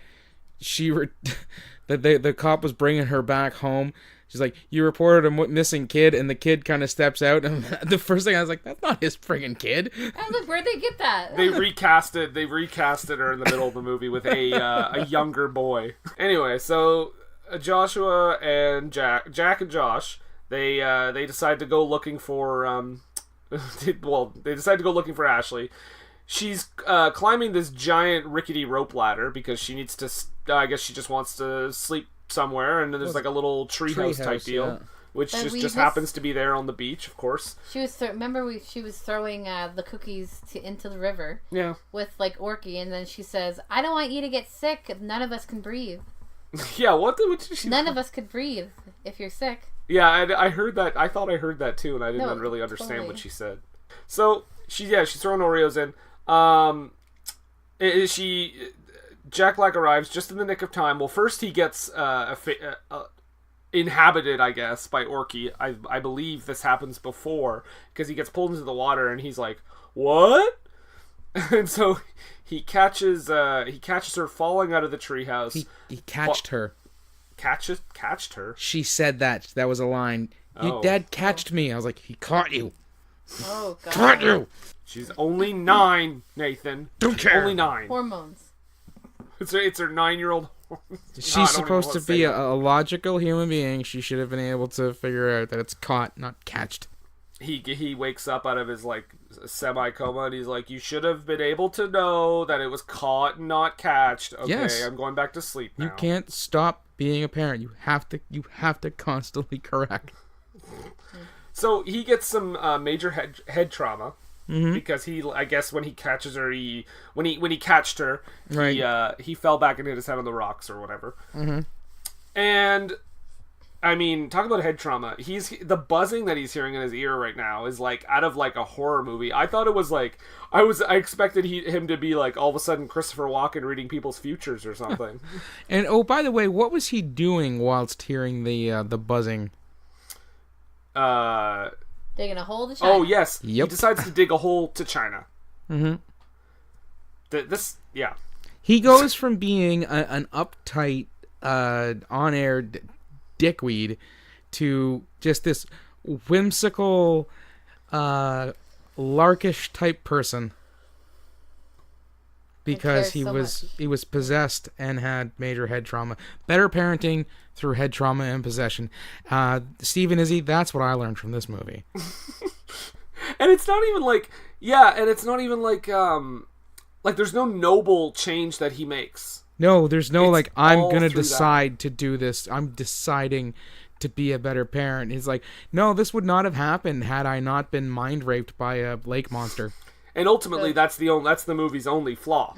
that the cop was bringing her back home. She's like, "You reported a missing kid," and the kid kind of steps out. And the first thing I was like, "That's not his friggin' kid." Where'd they get that? They recasted her in the middle of the movie with a younger boy. Anyway, so Joshua and Jack and Josh, they decide to go looking for they decide to go looking for Ashley. She's climbing this giant rickety rope ladder because she needs to. I guess she just wants to sleep somewhere, and then there's like a little treehouse type deal, which just happens to be there on the beach, of course. She was she was throwing the cookies into the river. Yeah. With like Orky, and then she says, "I don't want you to get sick. None of us can breathe." Yeah. What she? None of us could breathe if you're sick. Yeah, I heard that. I thought I heard that too, and I didn't really understand what she said. So she's throwing Oreos in. Jack Black arrives just in the nick of time. Well, first he gets inhabited, I guess, by Orky. I believe this happens before, because he gets pulled into the water and he's like, "What?" And so he catches her falling out of the treehouse. He catched her. Catched her? She said that. That was a line. Your dad catched me. I was like, he caught you. Oh, God. Caught you. She's only 9, Nathan. Don't care. Only 9. Hormones. It's her 9-year-old. She's supposed to be a logical human being. She should have been able to figure out that it's caught, not catched. He wakes up out of his like semi-coma and he's like, "You should have been able to know that it was caught and not catched." Okay, yes. I'm going back to sleep now. You can't stop being a parent. You have to constantly correct. So he gets some major head trauma. Mm-hmm. Because I guess when he catches her, when he catched her, right. He fell back and hit his head on the rocks or whatever. Mm-hmm. And I mean, talk about head trauma. The buzzing that he's hearing in his ear right now is like out of like a horror movie. I thought it was like I expected him to be like all of a sudden Christopher Walken reading people's futures or something. And by the way, what was he doing whilst hearing the buzzing? Digging a hole to China. Oh, yes. Yep. He decides to dig a hole to China. Mm-hmm. Yeah. He goes from being an uptight, on-air dickweed to just this whimsical, larkish type person. Because he was possessed and had major head trauma. Better parenting through head trauma and possession. Steve and Izzy, that's what I learned from this movie. And it's not even like, like there's no noble change that he makes. No, there's no It's I'm all gonna through decide to do this. I'm deciding to be a better parent. He's like, no, this would not have happened had I not been mind raped by a lake monster. And ultimately, that's the movie's only flaw.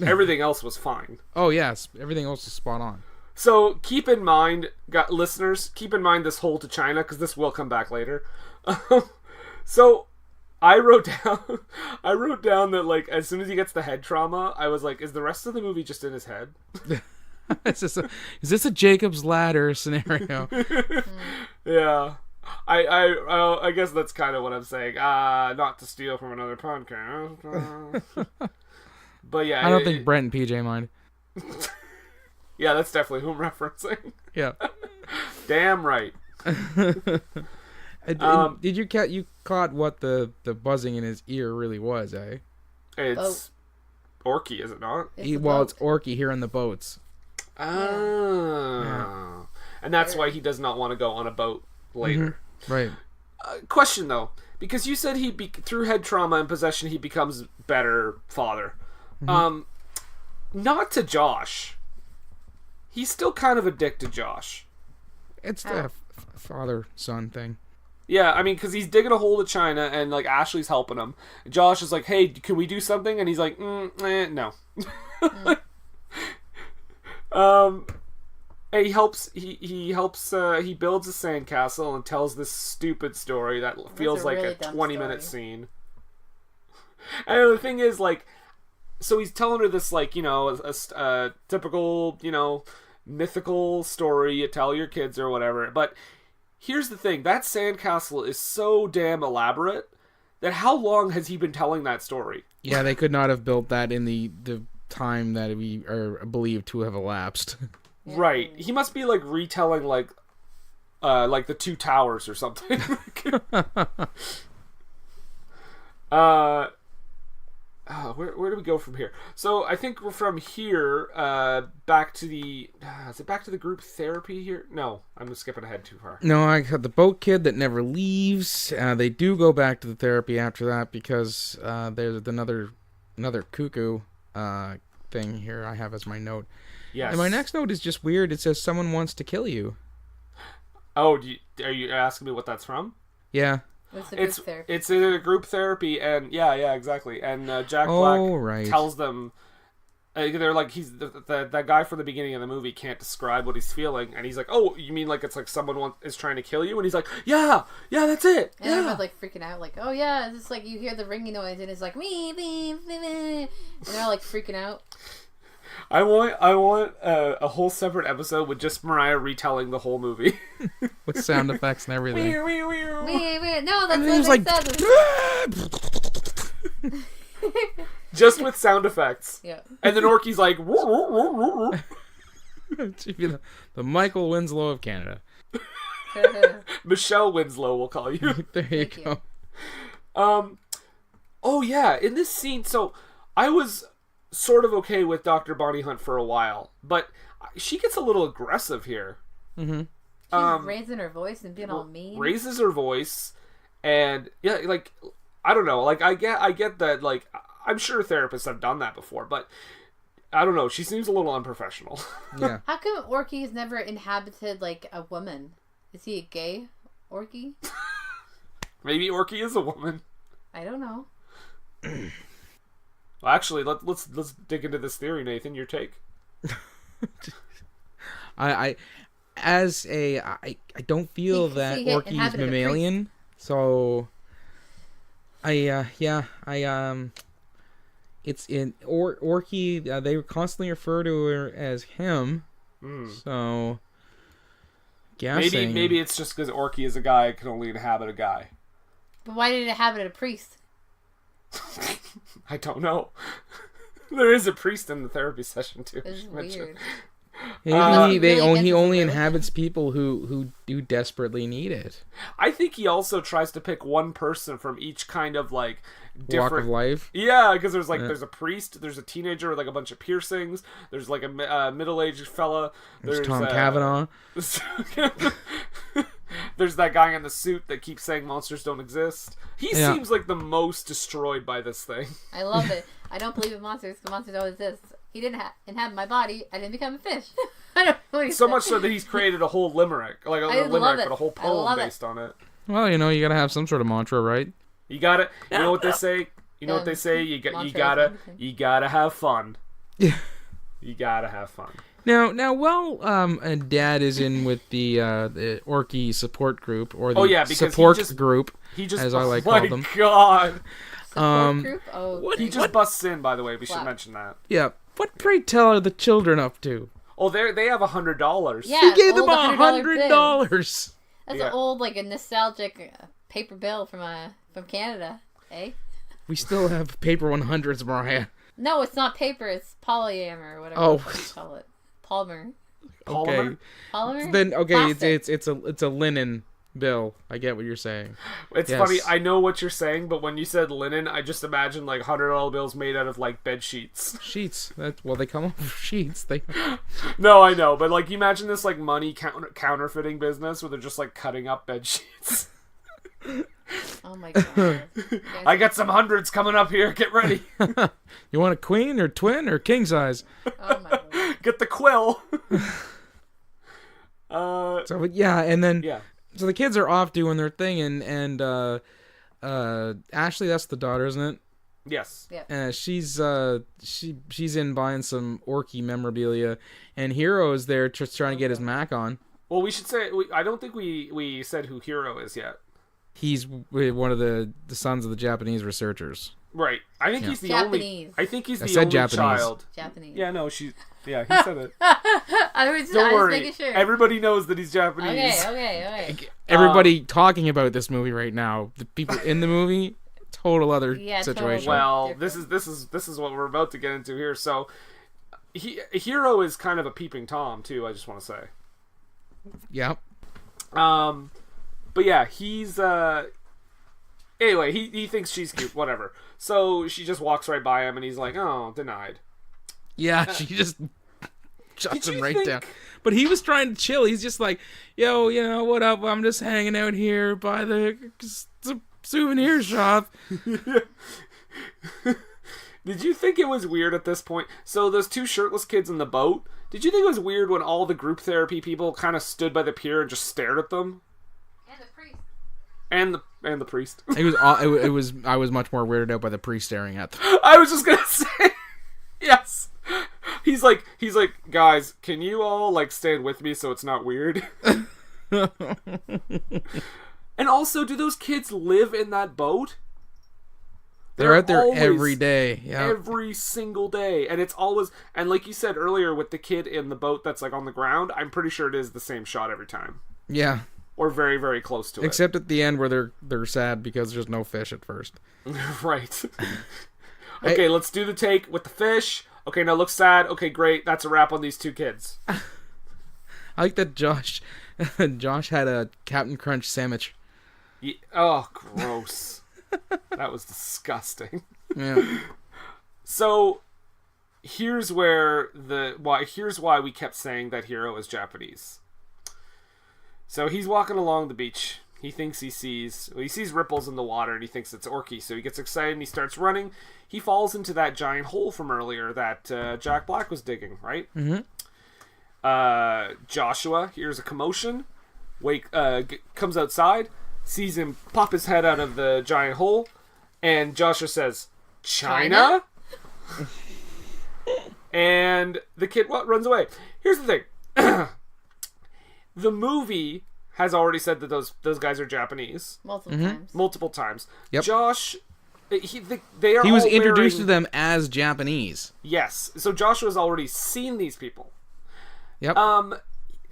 Everything else was fine. Oh yes, everything else is spot on. So keep in mind, listeners, keep in mind this hole to China, because this will come back later. So I wrote down that like as soon as he gets the head trauma, I was like, is the rest of the movie just in his head? Is this a Jacob's Ladder scenario? Yeah. I guess that's kind of what I'm saying. Not to steal from another podcast. But yeah. I don't think Brent and PJ mind. Yeah, that's definitely who I'm referencing. Yeah. Damn right. Did you caught what the buzzing in his ear really was, eh? It's Orky, is it not? It's Orky here in the boats. Oh. Yeah. And that's why he does not want to go on a boat later. Mm-hmm. Right. Question though, because you said through head trauma and possession he becomes better father. Mm-hmm. not to Josh. He's still kind of a dick to Josh. It's the father-son thing. Yeah, I mean, because he's digging a hole to China, and, like, Ashley's helping him. Josh is like, hey, can we do something? And he's like, no. And he helps, he builds a sandcastle and tells this stupid story that feels like really a dumb 20-minute story. scene. And the thing is, like, so he's telling her this, like, you know, a typical, you know, mythical story you tell your kids or whatever. But here's the thing. That sandcastle is so damn elaborate that how long has he been telling that story? Yeah, they could not have built that in the time that we are believed to have elapsed. Yeah. Right. He must be, like, retelling, like the Two Towers or something. Where do we go from here? So I think we're from here back to the... is it back to the group therapy here? No, I'm skipping ahead too far. No, I got the boat kid that never leaves. They do go back to the therapy after that because there's another cuckoo thing here I have as my note. Yes. And my next note is just weird. It says someone wants to kill you. Oh, are you asking me what that's from? Yeah. It's in a group therapy, and yeah, exactly. And Jack Black tells them, they're like, he's that guy from the beginning of the movie can't describe what he's feeling, and he's like, oh, you mean like it's like someone is trying to kill you? And he's like, yeah, that's it. And everyone's like freaking out, like, oh yeah, it's just like you hear the ringing noise, and it's like me, and they're all like freaking out. I want a whole separate episode with just Mariah retelling the whole movie with sound effects and everything. No, that's what I said. Just with sound effects. Yeah. And then Orky's like, the Michael Winslow of Canada. Michelle Winslow, we'll call you. There you go. Oh yeah, in this scene, so I was sort of okay with Dr. Bonnie Hunt for a while, but she gets a little aggressive here. Mm-hmm. She's raising her voice and being all mean. Raises her voice, and yeah, like, I don't know, like, I get that, like, I'm sure therapists have done that before, but I don't know, she seems a little unprofessional. Yeah. How come Orky's never inhabited, like, a woman? Is he a gay Orky? Maybe Orky is a woman. I don't know. Well, actually, let's dig into this theory, Nathan. Your take? I don't feel that Orky's mammalian, so it's in Orky. They constantly refer to her as him, so guessing maybe it's just because Orky is a guy and can only inhabit a guy. But why did it inhabit a priest? I don't know. There is a priest in the therapy session too. This is weird. He only inhabits people who do desperately need it. I think he also tries to pick one person from each kind of like different walk of life. Yeah, because there's like there's a priest, there's a teenager with like a bunch of piercings, there's like a middle-aged fella. There's Tom Cavanaugh. There's that guy in the suit that keeps saying monsters don't exist. He seems like the most destroyed by this thing. I love it. I don't believe in monsters because monsters don't exist. He didn't inhabit my body. I didn't become a fish. I don't know what he so much so that he's created a whole limerick, like a limerick, but a whole poem based on it. Well, you gotta have some sort of mantra, right? You gotta. You know what they say. You know what they say. You gotta have fun. Yeah. You gotta have fun. Now, Dad is in with the Orky support group, or the support group, as I like call them. Oh my God! Support group? Oh, he just busts in. By the way, we should mention that. Yeah. What, pray tell, are the children up to? Oh, they have $100. Yeah, he gave them $100. That's an old, like a nostalgic paper bill from Canada, eh? We still have paper 100s, Mariah. No, it's not paper. It's polyamor or whatever you call it. Polymer. Okay. Polymer? Then Plastic. it's a linen bill. I get what you're saying. It's funny. I know what you're saying, but when you said linen, I just imagined like $100 bills made out of like bed sheets. Sheets. They come off of sheets. No, I know, but like, you imagine this like money counterfeiting business where they're just like cutting up bed sheets. Oh my god. I got some hundreds coming up here. Get ready. You want a queen or twin or king size? Oh my god. Get the quill. So but yeah, and then Yeah. so the kids are off doing their thing, and Ashley, that's the daughter, isn't it? Yes. Yeah. She's in buying some orky memorabilia, and Hero is there just trying to get his Mac on. Well, we should say I don't think we said who Hero is yet. He's one of the sons of the Japanese researchers. Right. I think he's the Japanese. only. I think he's I the said only Japanese. child. Japanese. Yeah. No. Yeah. He said it. I was Don't worry. making sure. Everybody knows that he's Japanese. Okay. Everybody talking about this movie right now, the people in the movie, total other situation. Totally. Well, Different. this is what we're about to get into here. So, Hero is kind of a peeping tom too. I just want to say. Yep. But yeah, he's anyway, he thinks she's cute, whatever. So she just walks right by him, and he's like, "Oh, denied." Yeah, she just shuts him right think- down. But he was trying to chill. He's just like, yo, what up? I'm just hanging out here by the souvenir shop. Did you think it was weird at this point? So those two shirtless kids in the boat. Did you think it was weird when all the group therapy people kind of stood by the pier and just stared at them? And the priest. And the priest. It was. I was much more weirded out by the priest staring at them. I was just gonna say, yes. He's like, guys, can you all like stand with me so it's not weird? And also, do those kids live in that boat? They're out there always- every day. Yeah. Every single day. And it's always, and like you said earlier with the kid in the boat that's like on the ground, I'm pretty sure it is the same shot every time. Yeah. Or very, very close to Except at the end where they're sad because there's no fish at first. it. Right. Okay, let's do the take with the fish. Okay, now look sad. Okay, great. That's a wrap on these two kids. I like that Josh had a Captain Crunch sandwich. Yeah, oh, gross. That was disgusting. Yeah. So here's where here's why we kept saying that Hero is Japanese. So he's walking along the beach. He thinks he sees ripples in the water, and he thinks it's orky. So he gets excited and he starts running. He falls into that giant hole from earlier that Jack Black was digging, right? Mm-hmm. Joshua hears a commotion. Comes outside, sees him pop his head out of the giant hole, and Joshua says, "China?" And the kid runs away. Here's the thing. The movie has already said that those guys are Japanese. Multiple times. Yep. Josh, they are. He was all introduced to wearing- them as Japanese. Yes. So Joshua's already seen these people. Yep.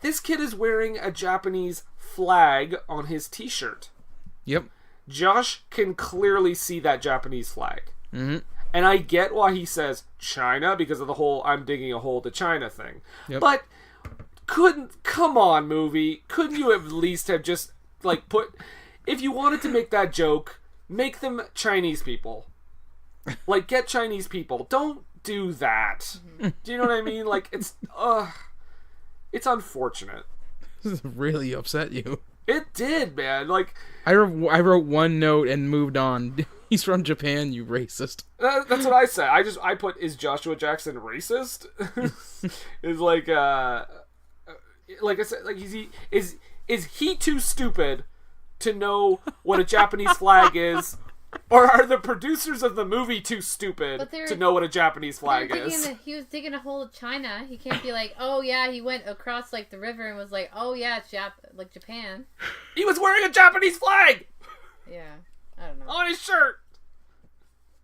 This kid is wearing a Japanese flag on his t-shirt. Yep. Josh can clearly see that Japanese flag. Mm-hmm. And I get why he says China because of the whole "I'm digging a hole to China" thing. Yep. But come on, movie, couldn't you at least have just like if you wanted to make that joke, make them Chinese people. Like, get Chinese people. Don't do that. Do you know what I mean? Like, it's unfortunate. This really upset you. It did, man. Like, I wrote one note and moved on. He's from Japan, you racist. that's what I said. I put, is Joshua Jackson racist? Is like I said, like is he too stupid to know what a Japanese flag is, or are the producers of the movie too stupid to know what a Japanese flag is? He was digging a hole of China. He can't be like, oh yeah, he went across like the river and was like, oh yeah, it's Japan. He was wearing a Japanese flag Yeah, I don't know. on his shirt,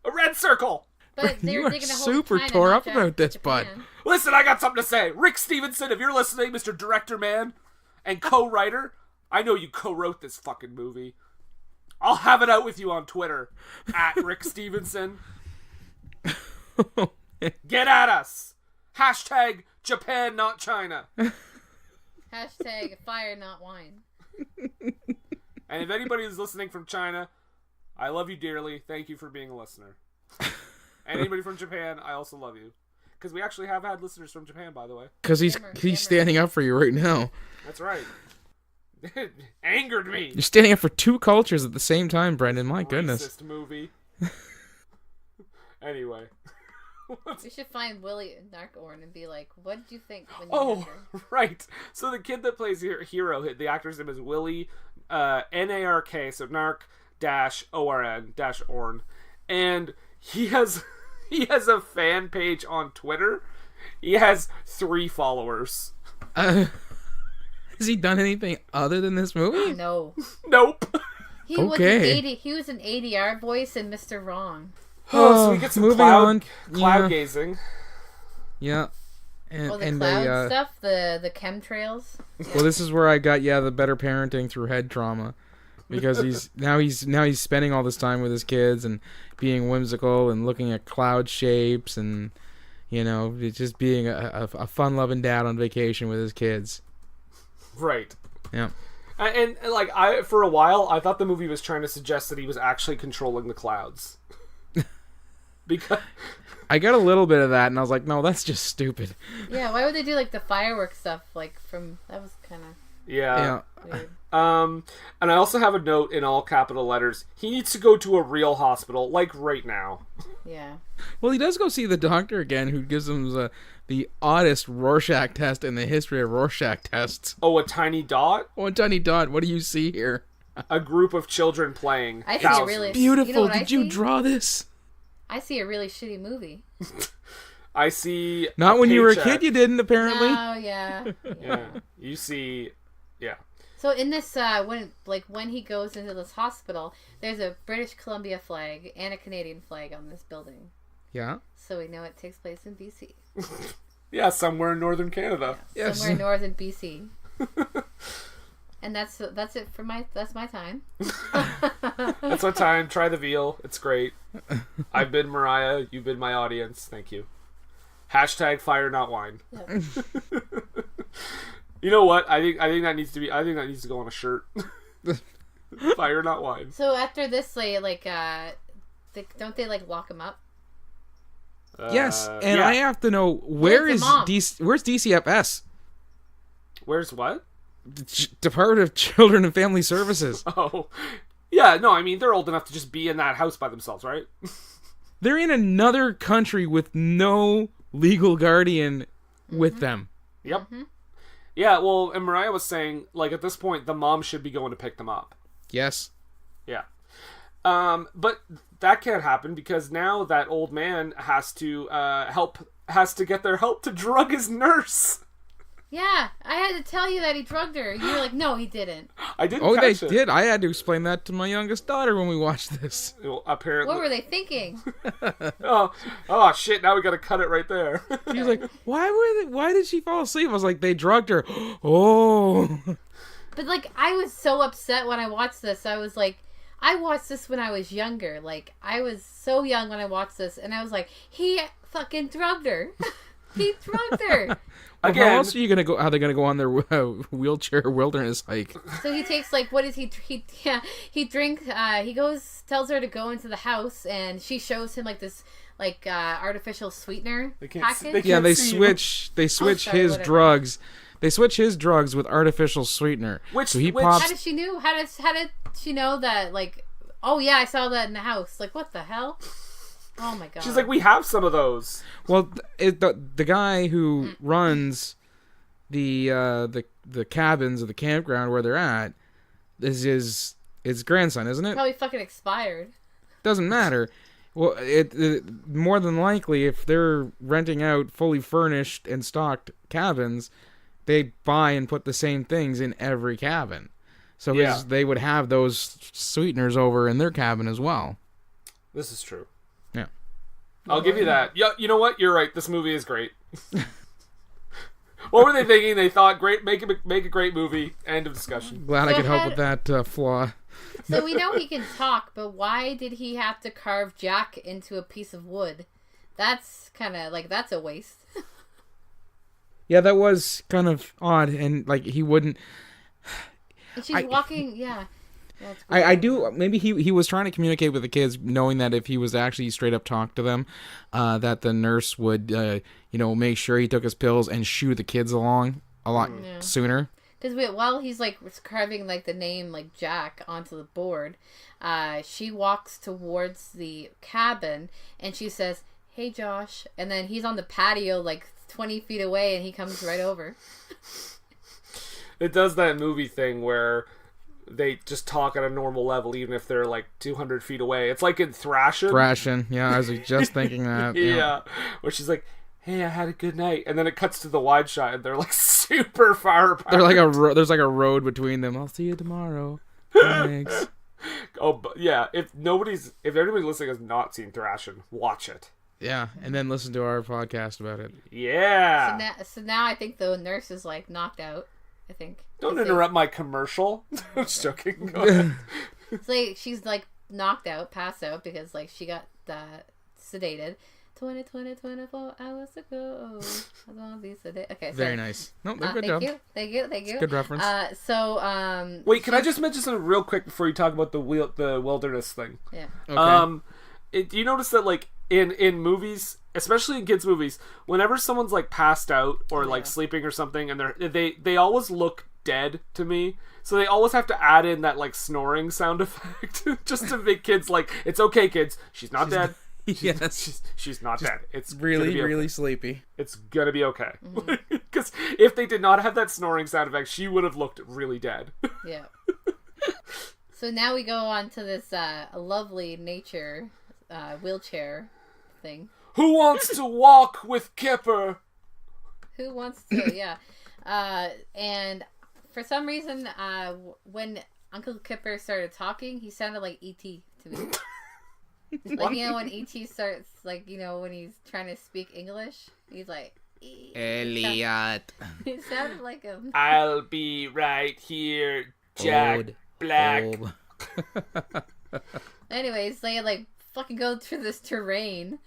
a red circle. But they You were are digging a hole super of China, tore not up about this, bud. Japan. Listen, I got something to say. Rick Stevenson, if you're listening, Mr. Director Man and co-writer, I know you co-wrote this fucking movie. I'll have it out with you on Twitter, at Rick Stevenson. Get at us. Hashtag Japan, not China. Hashtag fire, not wine. And if anybody is listening from China, I love you dearly. Thank you for being a listener. And anybody from Japan, I also love you. Because we actually have had listeners from Japan, by the way. Because he's standing up for you right now. That's right. It angered me. You're standing up for two cultures at the same time, Brendan. My goodness. Racist movie. Anyway. We should find Willie Narkorn and be like, what did you think when you met her? Right. So the kid that plays Hero, the actor's name is Willie, Nark, so Nark-ORN, and he has a fan page on Twitter. He has 3 followers. Has he done anything other than this movie? No. Nope. He was an ADR voice in Mr. Wrong. Oh, so we get some moving cloud on. gazing. Yeah. And, the cloud stuff, the chemtrails. Well, this is where I got the better parenting through head trauma, because he's spending all this time with his kids and being whimsical and looking at cloud shapes and just being a fun-loving dad on vacation with his kids. Right. Yeah. And for a while I thought the movie was trying to suggest that he was actually controlling the clouds. Because I got a little bit of that, and I was like, no, that's just stupid. Yeah, why would they do the fireworks stuff that was kind of yeah. weird. And I also have a note in all capital letters. He needs to go to a real hospital, right now. Yeah. Well, he does go see the doctor again, who gives him the oddest Rorschach test in the history of Rorschach tests. Oh, a tiny dot? Oh, a tiny dot. What do you see here? A group of children playing. I see a really beautiful. Did you draw this? I see a really shitty movie. I see. Not when you were a kid, you didn't, apparently. Oh, yeah. Yeah. You see. Yeah. So in this, when he goes into this hospital, there's a British Columbia flag and a Canadian flag on this building. Yeah. So we know it takes place in BC. Yeah, somewhere in northern Canada. Yeah, Yes. somewhere northern BC. And that's it for my time. That's my time. Try the veal. It's great. I've been Mariah. You've been my audience. Thank you. # fire not wine. Yeah. You know what? I think that needs to go on a shirt. Fire not wine. So after this, don't they lock him up? Yes, and yeah. I have to know where's mom? DCFS? Where's what? Department of Children and Family Services. Oh, yeah. No, I mean they're old enough to just be in that house by themselves, right? They're in another country with no legal guardian with them. Yep. Mm-hmm. Yeah. Well, and Mariah was saying at this point the mom should be going to pick them up. Yes. Yeah. But that can't happen because now that old man has to get their help to drug his nurse. Yeah, I had to tell you that he drugged her. You were like, no, he didn't. I didn't. Oh, they catch it. did. I had to explain that to my youngest daughter when we watched this. Well, apparently. What were they thinking? Oh shit! Now we got to cut it right there. She was like, why did she fall asleep? I was like, they drugged her. Oh. But I was so upset when I watched this. I was like, I watched this when I was younger. I was so young when I watched this, and I was like, he fucking drugged her. He drugged her. Well, how else are you gonna go? How are they gonna go on their wheelchair wilderness hike? So he takes what is he drinks. He goes, tells her to go into the house, and she shows him this artificial sweetener package. They switch his whatever. drugs. They switch his drugs with artificial sweetener. Which How did she know? How did she know that? Oh yeah, I saw that in the house. What the hell? Oh my god. She's like, we have some of those. Well, the guy who runs the cabins or the campground where they're at is his grandson, isn't it? Probably fucking expired. Doesn't matter. Well, it more than likely, if they're renting out fully furnished and stocked cabins, they buy and put the same things in every cabin. So they would have those sweeteners over in their cabin as well. This is true. Yeah. I'll give you that. Yeah, you know what? You're right. This movie is great. What were they thinking? They thought, great, make a great movie. End of discussion. Glad I could help with that flaw. So we know he can talk, but why did he have to carve Jack into a piece of wood? That's kind of that's a waste. Yeah, that was kind of odd, and he wouldn't. And she's walking, yeah. I do. Maybe he was trying to communicate with the kids, knowing that if he was actually straight up talk to them, that the nurse would, make sure he took his pills and shoo the kids along a lot sooner. Because while he's like carving like the name like Jack onto the board, she walks towards the cabin and she says, "Hey Josh," and then he's on the patio like 20 feet away and he comes right over. It does that movie thing where they just talk at a normal level even if they're like 200 feet away. It's like in Thrashing. Yeah, I was just thinking that. Yeah, where she's like, "Hey, I had a good night," and then it cuts to the wide shot and they're like super far apart. They're like there's like a road between them. I'll see you tomorrow. Thanks. Oh, but yeah. If anybody listening has not seen Thrashing, watch it. Yeah, and then listen to our podcast about it. Yeah. So now I think the nurse is like knocked out. I think. Don't interrupt my commercial. I'm just joking. Go ahead. It's like she's like knocked out, passed out because like she got sedated. 24 hours ago. I don't be sedated. Okay. Very nice. No, they're good job. Thank you. Good reference. Wait, can I just mention something real quick before you talk about the wilderness thing? Yeah. Okay. Do you notice that like in movies, especially in kids movies, whenever someone's like passed out or like sleeping or something, and they always look dead to me, so they always have to add in that like snoring sound effect just to make kids like, it's okay kids, she's not dead. She's not dead. It's really sleepy. It's gonna be okay. Because if they did not have that snoring sound effect, she would have looked really dead. Yeah. So now we go on to this lovely nature wheelchair thing. Who wants to walk with Kipper? Who wants to? Yeah. And for some reason, when Uncle Kipper started talking, he sounded like E.T. to me. Like, you know, when E.T. starts, like, you know, when he's trying to speak English, he's like, Elliot. It sounded like him. I'll be right here, Jack Black. Anyways, they like fucking go through this terrain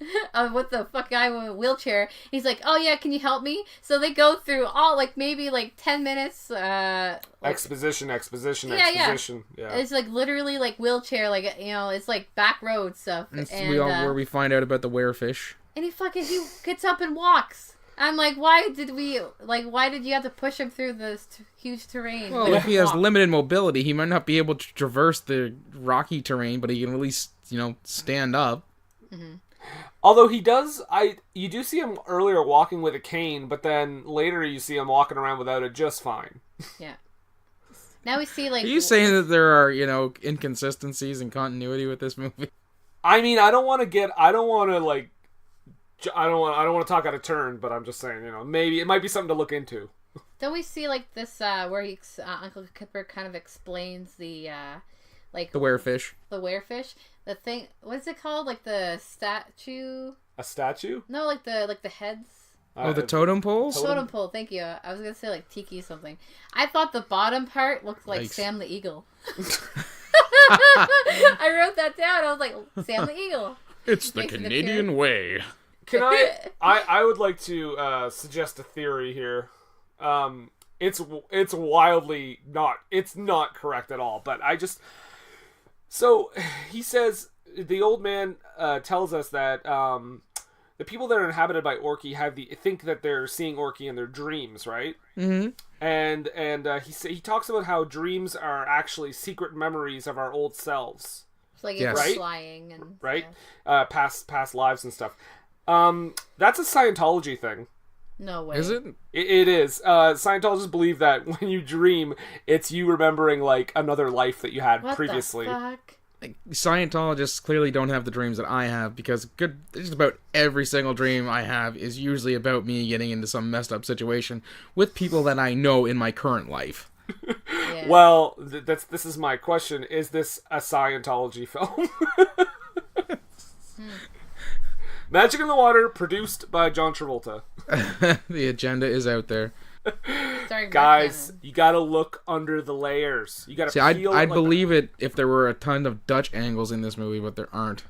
with the fuck guy with a wheelchair. He's like, "Oh yeah, can you help me?" So they go through all like maybe like 10 minutes. Exposition. Yeah. It's like literally like wheelchair, like, you know, it's like back road stuff. And where we find out about the werefish. And he gets up and walks. I'm like, why did you have to push him through this huge terrain? Well, if he has limited mobility, he might not be able to traverse the rocky terrain, but he can at least, you know, stand up. Mm-hmm. Although he does, you do see him earlier walking with a cane, but then later you see him walking around without it just fine. Yeah. Now we see like. Are you saying that there are, you know, inconsistencies in continuity with this movie? I mean, I don't want to talk out of turn, but I'm just saying, you know, maybe it might be something to look into. Don't we see like this where Uncle Kipper kind of explains the like the werefish? The werefish, the thing. What's it called? Like the statue? A statue? No, like the heads. The totem poles? Totem pole. Thank you. I was gonna say like tiki something. I thought the bottom part looked like Sam the Eagle. I wrote that down. I was like, Sam the Eagle. It's the Canadian way. Can I would like to suggest a theory here. It's wildly not correct at all, but so he says, the old man tells us that the people that are inhabited by Orky think that they're seeing Orky in their dreams, right? Mm-hmm. And he talks about how dreams are actually secret memories of our old selves. It's like flying and right, past lives and stuff. That's a Scientology thing. No way. Is it? It is. Scientologists believe that when you dream, it's you remembering like another life that you had previously. What the fuck? Scientologists clearly don't have the dreams that I have, because just about every single dream I have is usually about me getting into some messed up situation with people that I know in my current life. Yeah. Well, this is my question. Is this a Scientology film? Magic in the Water, produced by John Travolta. The agenda is out there. Guys, you gotta look under the layers. You gotta peel I'd believe it if there were a ton of Dutch angles in this movie, but there aren't.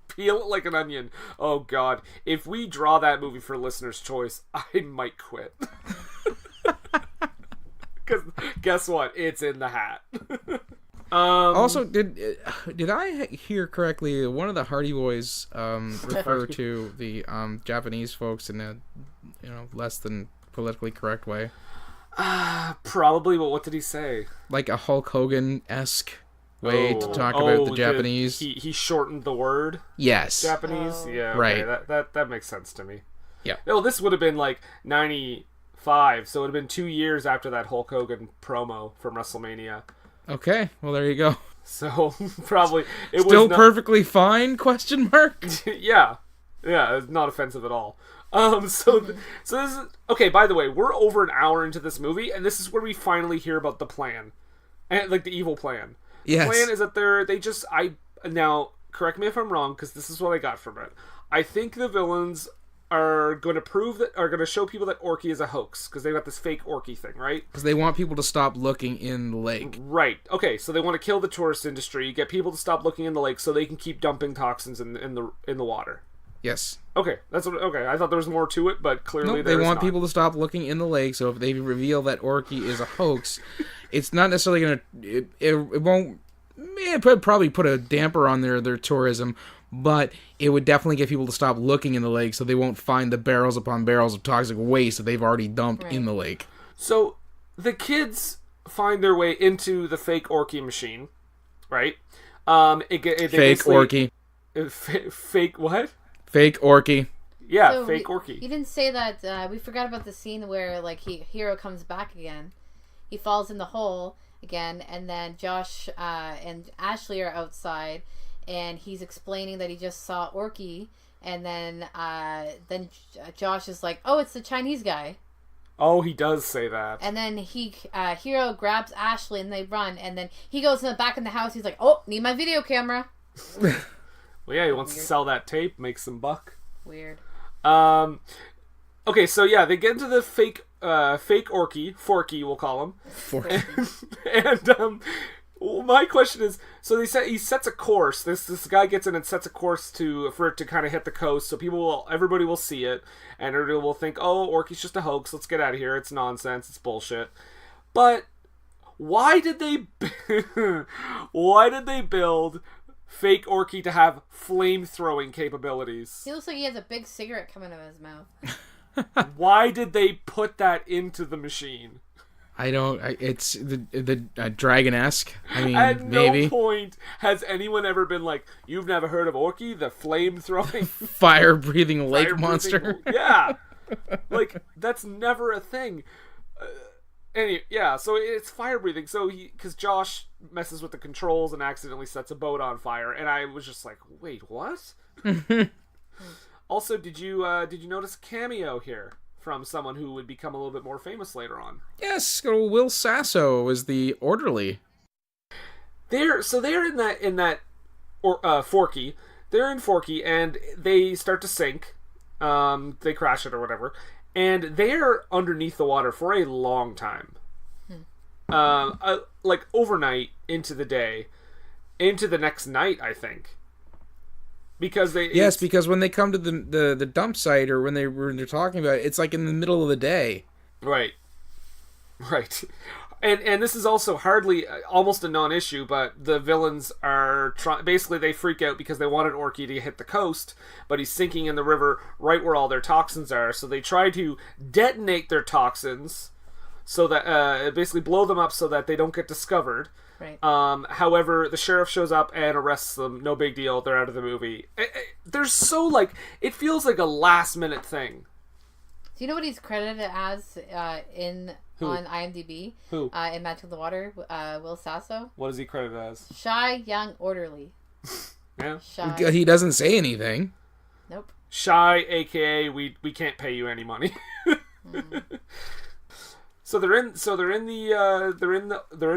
Peel it like an onion. Oh god. If we draw that movie for listener's choice, I might quit. Because guess what? It's in the hat. Also, did I hear correctly? One of the Hardy Boys refer to the Japanese folks in a less than politically correct way. Probably, but what did he say? Like a Hulk Hogan-esque way to talk about the Japanese. He shortened the word? Yes. Japanese? Oh. Yeah, okay. Right. That makes sense to me. Yeah. No, this would have been like 95, so it would have been 2 years after that Hulk Hogan promo from WrestleMania. Okay, well there you go. So, probably... It Still was perfectly fine, question mark? Yeah. Yeah, it's not offensive at all. So this is... Okay, by the way, we're over an hour into this movie, and this is where we finally hear about the plan. And, like, the evil plan. Yes. The plan is that now, correct me if I'm wrong, because this is what I got from it. I think the villains are going to show people that Orky is a hoax, because they've got this fake Orky thing, right? Because they want people to stop looking in the lake. Right. Okay, so they want to kill the tourist industry, get people to stop looking in the lake so they can keep dumping toxins in the water. Yes. Okay, I thought there was more to it, but clearly they want people to stop looking in the lake, so if they reveal that Orky is a hoax, it's not necessarily going to... It won't... It would probably put a damper on their tourism, but it would definitely get people to stop looking in the lake so they won't find the barrels upon barrels of toxic waste that they've already dumped in the lake. So, the kids find their way into the fake Orky machine, right? Fake Orky. Fake what? Fake Orky. Yeah, So fake Orky. You didn't say that. We forgot about the scene where like Hero comes back again. He falls in the hole again, and then Josh and Ashley are outside, and he's explaining that he just saw Orky, and then Josh is like, "Oh, it's the Chinese guy." Oh, he does say that. And then Hero grabs Ashley, and they run, and then he goes in the back in the house. He's like, "Oh, need my video camera." Well, yeah, he wants to sell that tape, make some buck. Weird. Okay, so yeah, they get into the fake Orky, Forky, we'll call him. Forky. And well, my question is, so he sets a course. This guy gets in and sets a course for it to kind of hit the coast, so everybody will see it, and everybody will think, oh, Orky's just a hoax. Let's get out of here. It's nonsense. It's bullshit. But why did they build fake Orky to have flame-throwing capabilities? He looks like he has a big cigarette coming out of his mouth. Why did they put that into the machine? It's the dragon-esque. I mean, At maybe. no point has anyone ever been like, you've never heard of Orky, the flame-throwing... Fire-breathing lake monster? Yeah. Like, that's never a thing. So it's fire-breathing. So because Josh messes with the controls and accidentally sets a boat on fire, and I was just like, wait, what? Also, did you notice a cameo here from someone who would become a little bit more famous later on? Yes, Will Sasso was the orderly. They're in that Forky. They're in Forky, and they start to sink. They crash it or whatever, and they're underneath the water for a long time. Like overnight into the day, into the next night, I think. Because because when they come to the dump site, or when they're talking about it, it's like in the middle of the day. Right. And this is also almost a non-issue, but the villains are basically they freak out because they wanted Orky to hit the coast, but he's sinking in the river right where all their toxins are, so they try to detonate their toxins so that basically blow them up so that they don't get discovered. Right. However, the sheriff shows up and arrests them. No big deal. They're out of the movie. There's so it feels like a last minute thing. Do you know what he's credited as Who? on IMDb? Who? In Match of the Water, Will Sasso. What is he credited as? Shy, young, orderly. Yeah. Shy. He doesn't say anything. Nope. Shy, aka we can't pay you any money. So they're in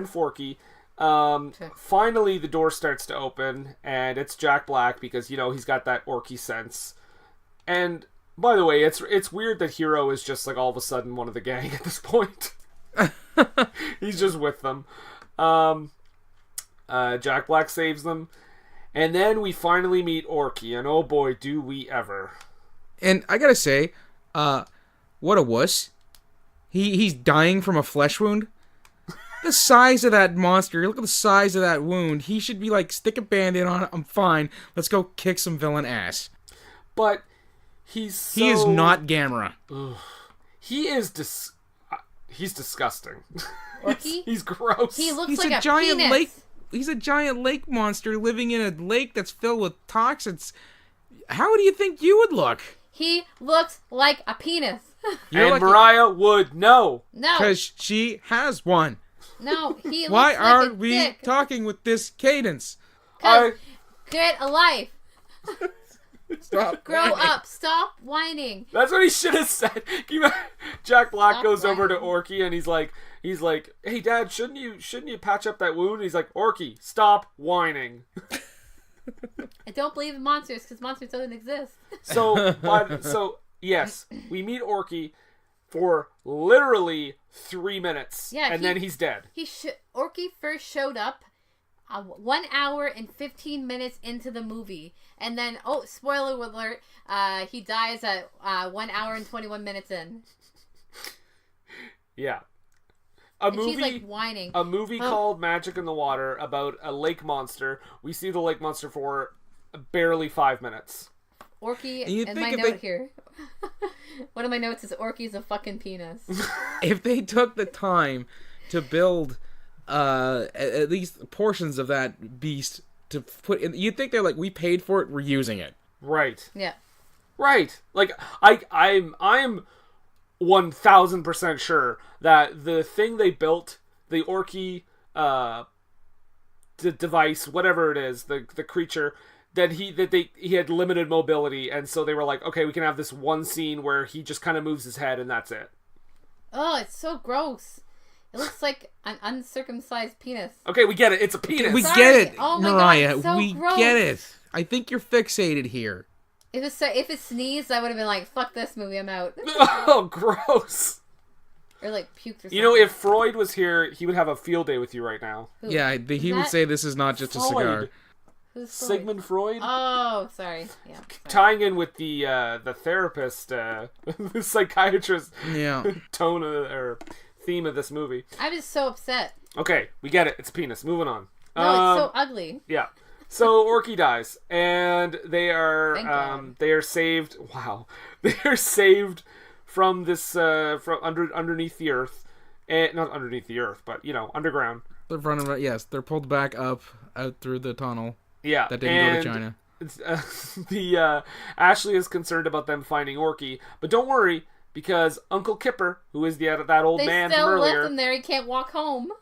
Forky. Finally, the door starts to open, and it's Jack Black because he's got that Orky sense. And by the way, it's weird that Hero is just like all of a sudden one of the gang at this point. He's just with them. Jack Black saves them, and then we finally meet Orky, and oh boy, do we ever! And I gotta say, what a wuss. He's dying from a flesh wound. The size of that monster, look at the size of that wound. He should be like, stick a band-aid on it, I'm fine. Let's go kick some villain ass. But he is not Gamera. He is He's disgusting. Orky? He's gross. He looks He's like a giant penis. lake. He's a giant lake monster living in a lake that's filled with toxins. How do you think you would look? He looks like a penis. And Mariah would know. No. Because she has one. No, he looks Why like are a we dick. talking with this cadence? Cause get a life. Stop. Grow up. Stop whining. That's what he should have said. Jack Black Stop goes over to whining. Orky and he's like, "Hey, Dad, shouldn't you patch up that wound?" And he's like, "Orky, stop whining." I don't believe in monsters because monsters don't exist. So yes, we meet Orky for literally 3 minutes, and then he's dead. Orky first showed up 1 hour and 15 minutes into the movie, and then spoiler alert, he dies at 1 hour and 21 minutes in. Yeah. She's like whining. A movie called Magic in the Water about a lake monster. We see the lake monster for barely 5 minutes. Orky, and my note here. One of my notes is Orky's a fucking penis. If they took the time to build at least portions of that beast to put in, you'd think they're like, we paid for it, we're using it. Right. Yeah. Right. Like I'm 1000% sure that the thing they built, the Orky the device, whatever it is, the creature, that he had limited mobility, and so they were like, okay, we can have this one scene where he just kind of moves his head and that's it. Oh, it's so gross. It looks like an uncircumcised penis. Okay, we get it. It's a penis. We Sorry. get it, Oh my Mariah. God, so we gross. get it. I think you're fixated here. If it sneezed, I would have been like, fuck this movie, I'm out. Oh, gross. Or like puked or something. You know, if Freud was here, he would have a field day with you right now. Who? Yeah, he would say this is not just a cigar. Who's Freud? Sigmund Freud? Oh, sorry. Yeah. Sorry. Tying in with the therapist, the psychiatrist tone or theme of this movie. I was so upset. Okay, we get it. It's a penis. Moving on. No, it's so ugly. Yeah. So Orky dies, and they are saved. Wow, they are saved from this from underneath the earth, not underneath the earth, but underground. They're running. Yes, they're pulled back up out through the tunnel. Yeah, that didn't go to China. Ashley is concerned about them finding Orky, but don't worry, because Uncle Kipper, who is that old man from earlier, they still left him there. He can't walk home.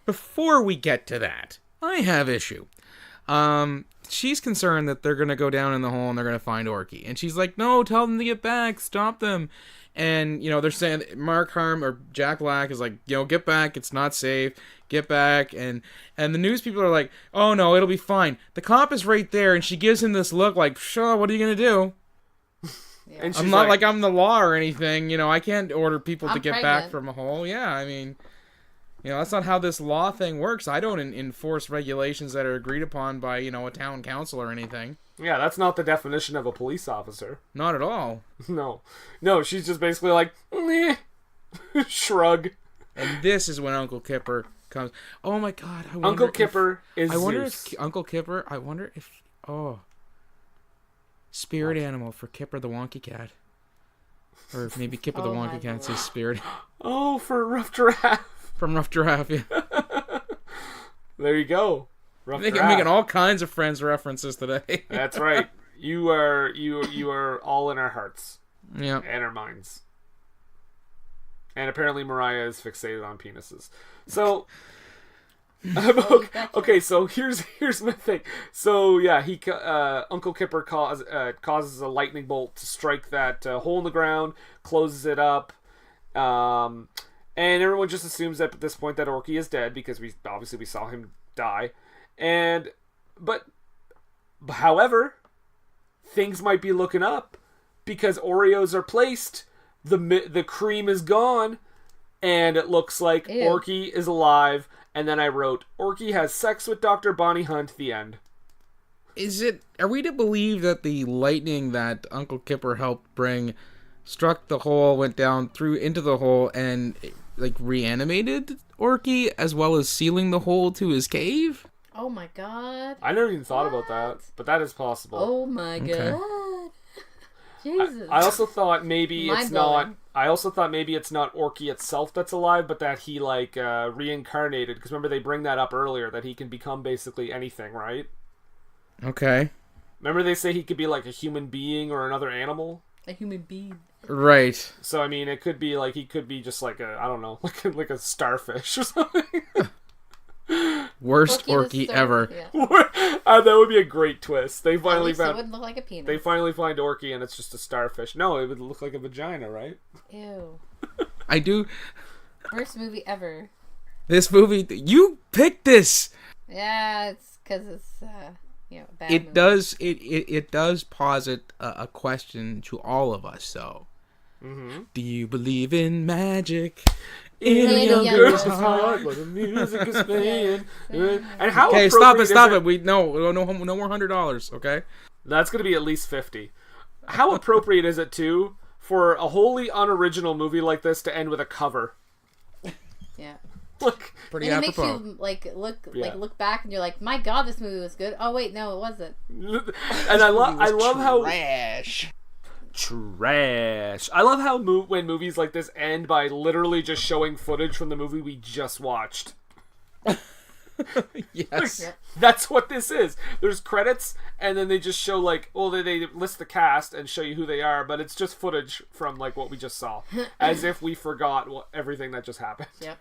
Before we get to that, I have issue. She's concerned that they're gonna go down in the hole and they're gonna find Orky, and she's like, "No, tell them to get back, stop them." And they're saying Mark Harm or Jack Black is like, "Get back, it's not safe, get back." And the news people are like, "Oh no, it'll be fine. The cop is right there," and she gives him this look like, "Sure, what are you gonna do?" Yeah. And I'm not like I'm the law or anything. I can't order people to get pregnant. back from a hole. Yeah, I mean. That's not how this law thing works. I don't enforce regulations that are agreed upon by, a town council or anything. Yeah, that's not the definition of a police officer. Not at all. No, she's just basically like, shrug. And this is when Uncle Kipper comes. Oh my God! Uncle Kipper is Zeus. Uncle Kipper. I wonder if spirit animal for Kipper the Wonky Cat, or maybe Kipper the Wonky Cat says spirit. Oh, for Rough Giraffe. From Rough Giraffe, yeah. There you go. Rough Giraffe. Making all kinds of Friends references today. That's right. You are all in our hearts. Yeah. And our minds. And apparently Mariah is fixated on penises. So okay, so here's my thing. So yeah, Uncle Kipper causes a lightning bolt to strike that hole in the ground, closes it up. And everyone just assumes that at this point that Orky is dead because we saw him die. But however, things might be looking up because Oreos are placed, the cream is gone, and it looks like Ew. Orky is alive. And then I wrote, Orky has sex with Dr. Bonnie Hunt, the end. Are we to believe that the lightning that Uncle Kipper helped bring struck the hole, went down through into the hole, and reanimated Orky as well as sealing the hole to his cave? Oh my God. I never even thought about that, but that is possible. Oh my God. Jesus. I also thought maybe it's not. I also thought maybe it's not Orky itself that's alive, but that he, like, reincarnated. Because remember, they bring that up earlier, that he can become basically anything, right? Okay. Remember they say he could be, like, a human being or another animal? A human being. Right. So, I mean, it could be, like, he could be just, like, I don't know, like a starfish or something. Worst Orky ever. Yeah. That would be a great twist. They finally It wouldn't look like a penis. They finally find Orky and it's just a starfish. No, it would look like a vagina, right? Ew. I do. Worst movie ever. This movie, you picked this. Yeah, it's because it's bad. It movie. does. It does posit a question to all of us. So, do you believe in magic? In a young girl's heart, where the music is playing. And how? Okay, stop it. We no more $100. Okay, that's gonna be at least 50. How appropriate is it too for a wholly unoriginal movie like this to end with a cover? Yeah. Look, pretty and it apropos. makes you look back and you're like, my God, this movie was good. Oh wait, no, it wasn't. And I love how trash. I love how when movies like this end by literally just showing footage from the movie we just watched. Yes. Yep. That's what this is. There's credits, and then they just show, like, well, they list the cast and show you who they are, but it's just footage from, like, what we just saw. As if we forgot everything that just happened. Yep.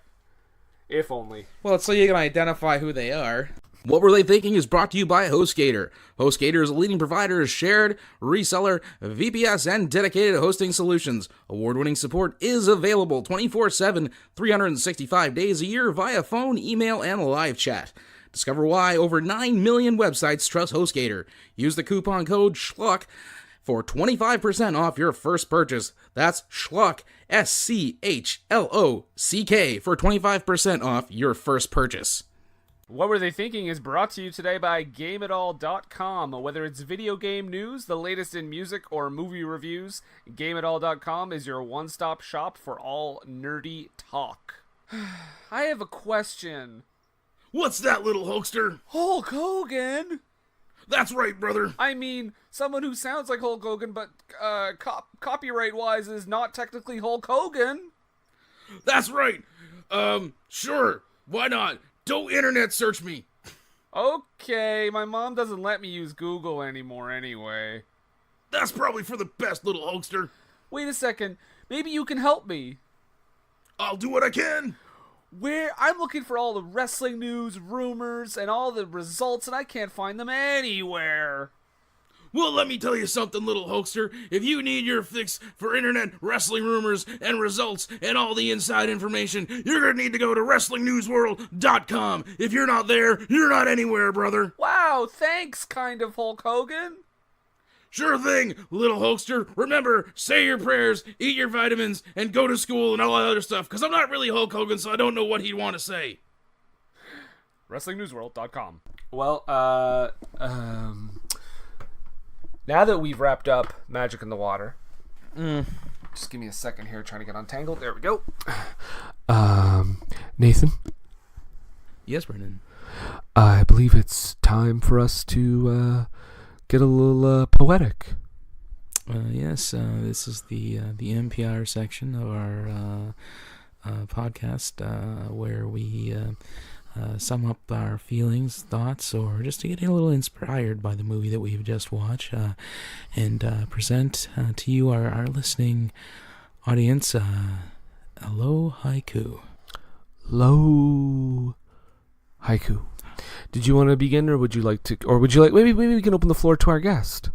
If only. Well, it's so you can identify who they are. What Were They Thinking is brought to you by HostGator. HostGator is a leading provider of shared, reseller, VPS, and dedicated hosting solutions. Award-winning support is available 24/7, 365 days a year via phone, email, and live chat. Discover why over 9 million websites trust HostGator. Use the coupon code SCHLUCK for 25% off your first purchase. That's SCHLUCK, SCHLOCK, for 25% off your first purchase. What Were They Thinking is brought to you today by GameItAll.com. Whether it's video game news, the latest in music, or movie reviews, GameItAll.com is your one-stop shop for all nerdy talk. I have a question. What's that, little hoaxer? Hulk Hogan? That's right, brother. I mean, someone who sounds like Hulk Hogan, but copyright-wise is not technically Hulk Hogan. That's right. Sure. Why not? Don't internet search me. Okay, my mom doesn't let me use Google anymore anyway. That's probably for the best, little hoaxer. Wait a second. Maybe you can help me. I'll do what I can. I'm looking for all the wrestling news, rumors, and all the results, and I can't find them anywhere. Well, let me tell you something, little hoaxer. If you need your fix for internet wrestling rumors and results and all the inside information, you're going to need to go to WrestlingNewsWorld.com. If you're not there, you're not anywhere, brother. Wow, thanks, kind of Hulk Hogan. Sure thing, little hoaxer. Remember, say your prayers, eat your vitamins, and go to school and all that other stuff, because I'm not really Hulk Hogan, so I don't know what he'd want to say. WrestlingNewsWorld.com. Well, now that we've wrapped up Magic in the Water, just give me a second here, trying to get untangled. There we go. Nathan? Yes, Brendan. I believe it's time for us to get a little poetic. Yes, this is the NPR section of our podcast where we sum up our feelings, thoughts, or just to get a little inspired by the movie that we've just watched, and present to you, our listening audience, a low haiku. Low haiku. Did you want to begin, or would you like maybe we can open the floor to our guest?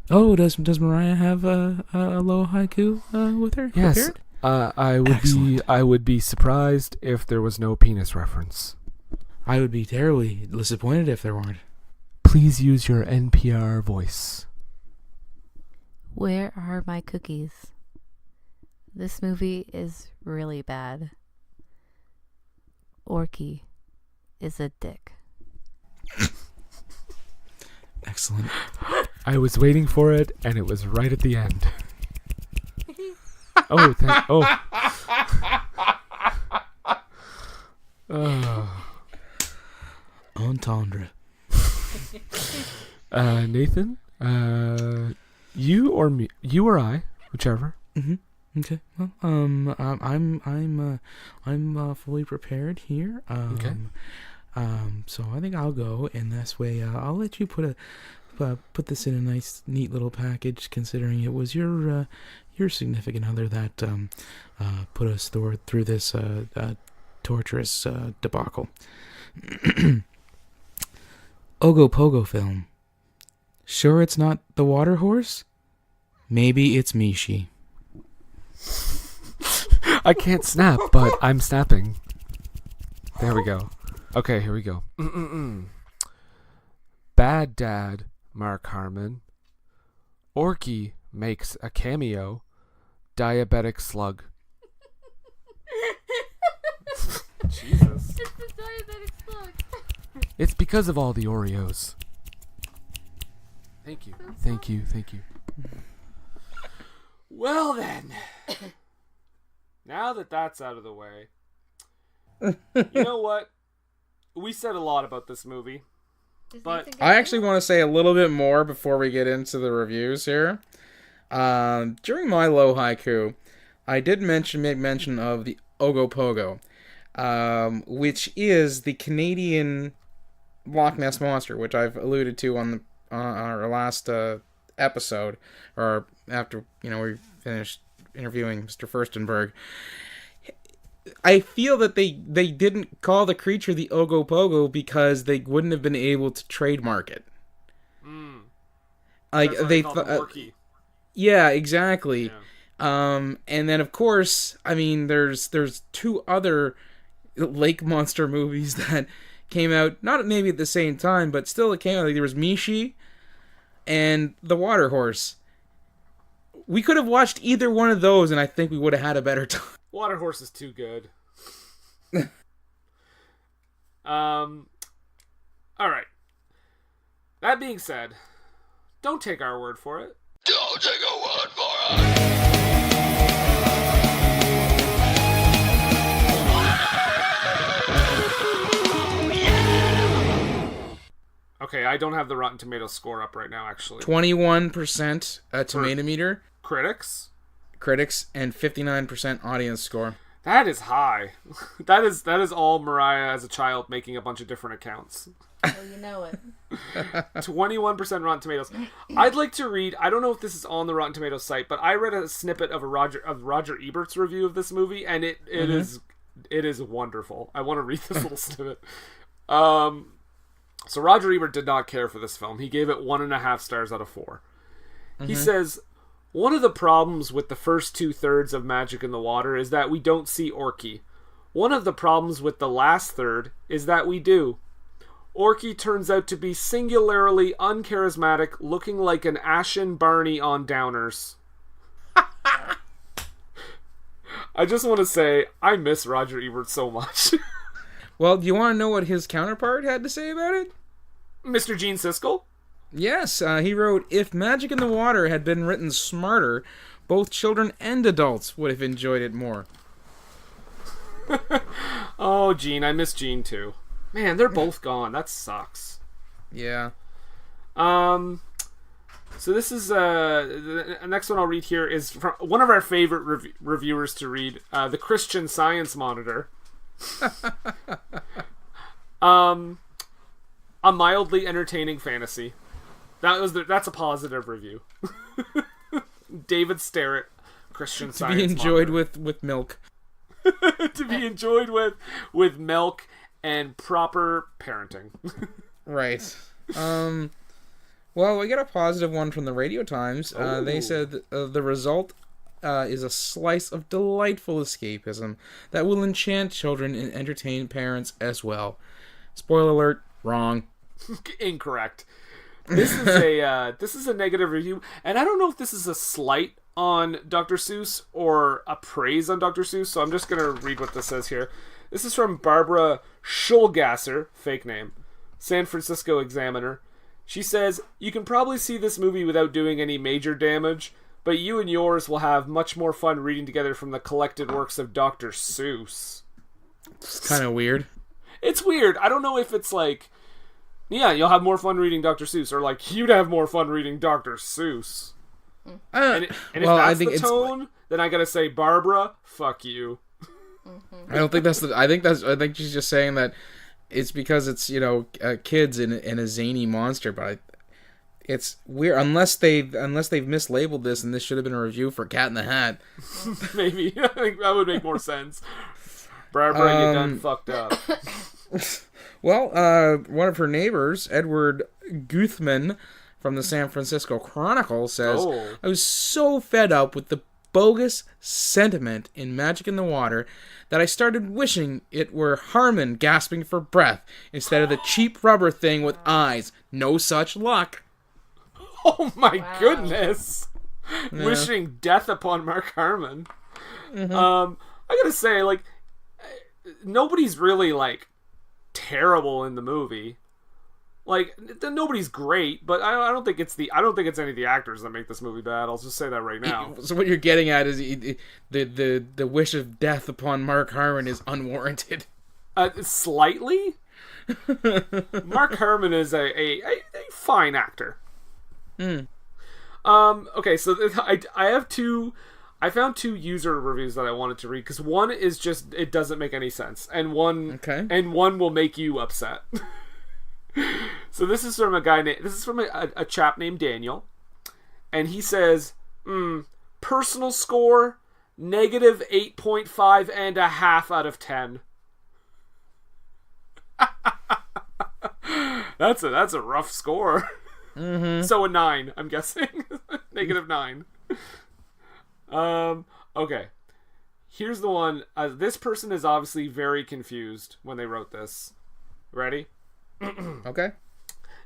Oh, does Mariah have a low haiku with her? Yes. Prepared? I would be surprised if there was no penis reference. I would be terribly disappointed if there weren't. Please use your NPR voice. Where are my cookies? This movie is really bad. Orky is a dick. Excellent. I was waiting for it, and it was right at the end. Entendre. Nathan, you or me, you or I, whichever. Mm-hmm. Okay. Well, I'm fully prepared here. Okay. So I think I'll go, and this way, I'll let you put this in a nice, neat little package. Considering it was your significant other that put us through this torturous debacle. Ogopogo film. Sure, it's not the water horse. Maybe it's Mishi. I can't snap, but I'm snapping. There we go. Okay, here we go. Bad Dad, Mark Harmon. Orky makes a cameo. Diabetic slug. Jesus. It's the diabetic slug. It's because of all the Oreos. Thank you. Thank you. Well then. Now that that's out of the way. You know what? We said a lot about this movie. But I actually want to say a little bit more before we get into the reviews here. During my low haiku, I did make mention of the Ogopogo, which is the Canadian Loch Ness Monster, which I've alluded to on our last episode, or after we finished interviewing Mr. Furstenberg. I feel that they didn't call the creature the Ogopogo because they wouldn't have been able to trademark it. Like they thought. Yeah, exactly. Yeah. And then of course, I mean, there's two other lake monster movies that came out, not maybe at the same time, but still it came out. Like, there was Mishi and the Water Horse. We could have watched either one of those, and I think we would have had a better time. Water Horse is too good. All right. That being said, don't take our word for it. Don't take a word for it. Okay, I don't have the Rotten Tomatoes score up right now, actually. 21% tomato meter. Critics, and 59% audience score. That is high. That is all Mariah as a child making a bunch of different accounts. Oh, you know it. 21% Rotten Tomatoes. I'd like to read. I don't know if this is on the Rotten Tomatoes site, but I read a snippet of Roger Ebert's review of this movie, and it is wonderful. I want to read this little snippet. So Roger Ebert did not care for this film. He gave it 1.5 stars out of 4. He says, one of the problems with the first 2/3 of Magic in the Water is that we don't see Orky. One of the problems with the last third is that we do. Orky turns out to be singularly uncharismatic, looking like an ashen Barney on Downers. I just want to say, I miss Roger Ebert so much. Well, do you want to know what his counterpart had to say about it? Mr. Gene Siskel? Yes, he wrote, if Magic in the Water had been written smarter, both children and adults would have enjoyed it more. Oh, Gene, I miss Gene too. Man, they're both gone. That sucks. Yeah. So this is, the next one I'll read here is from one of our favorite reviewers to read, the Christian Science Monitor. A mildly entertaining fantasy. That's a positive review. David Sterrett, Christian Science Monitor. To be enjoyed with milk. To be enjoyed with milk and proper parenting. Right. Well, we get a positive one from the Radio Times. They said the result is a slice of delightful escapism that will enchant children and entertain parents as well. Spoiler alert, wrong. Incorrect. This is a negative review, and I don't know if this is a slight on Dr. Seuss or a praise on Dr. Seuss, so I'm just going to read what this says here. This is from Barbara Schulgasser, fake name, San Francisco Examiner. She says, you can probably see this movie without doing any major damage, but you and yours will have much more fun reading together from the collected works of Dr. Seuss. It's kind of weird. It's weird. I don't know if it's like, yeah, you'll have more fun reading Dr. Seuss, or like, you'd have more fun reading Dr. Seuss. And if that's the tone, then I gotta say, Barbara, fuck you. I don't think that's I think she's just saying that it's because it's, kids in a zany monster, but it's weird unless they've mislabeled this, and this should have been a review for Cat in the Hat. Maybe. I think that would make more sense. Barbara, you done fucked up. Well, one of her neighbors, Edward Guthman from the San Francisco Chronicle, says, I was so fed up with the bogus sentiment in Magic in the Water that I started wishing it were Harmon gasping for breath instead of the cheap rubber thing with eyes. No such luck. Oh my goodness. Yeah. Wishing death upon Mark Harmon. Mm-hmm. I gotta say, like, nobody's really, like, terrible in the movie. Like, nobody's great, but I don't think it's any of the actors that make this movie bad. I'll just say that right now. So what you're getting at is the wish of death upon Mark Harmon is unwarranted. Slightly. Mark Harmon is a fine actor. Okay, so I found two user reviews that I wanted to read, because one is just, it doesn't make any sense, and one will make you upset. So this is from a chap named Daniel, and he says, personal score, negative 8.5 and a half out of 10. That's a rough score. Mm-hmm. So a 9, I'm guessing. Negative 9. Okay. Here's the one. This person is obviously very confused when they wrote this. Ready? Okay.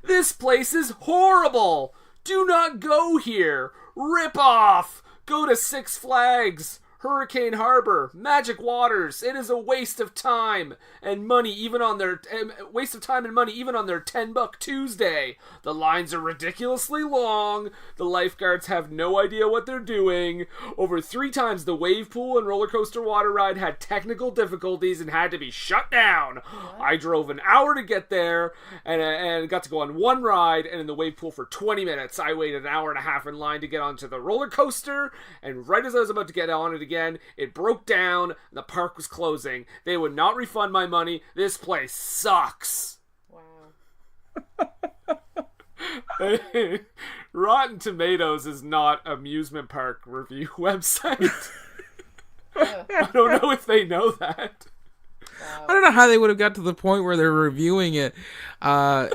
This place is horrible! Do not go here! Rip off! Go to Six Flags! Hurricane Harbor, Magic Waters. It is a waste of time and money, even on their $10 Tuesday. The lines are ridiculously long. The lifeguards have no idea what they're doing. Over 3 times the wave pool and roller coaster water ride had technical difficulties and had to be shut down. What? I drove an hour to get there and got to go on one ride, and in the wave pool for 20 minutes. I waited an hour and a half in line to get onto the roller coaster, and right as I was about to get on it again, it broke down and the park was closing. They would not refund my money. This place sucks. Wow. Rotten Tomatoes is not an amusement park review website. I don't know if they know that. Wow. I don't know how they would have got to the point where they're reviewing it. On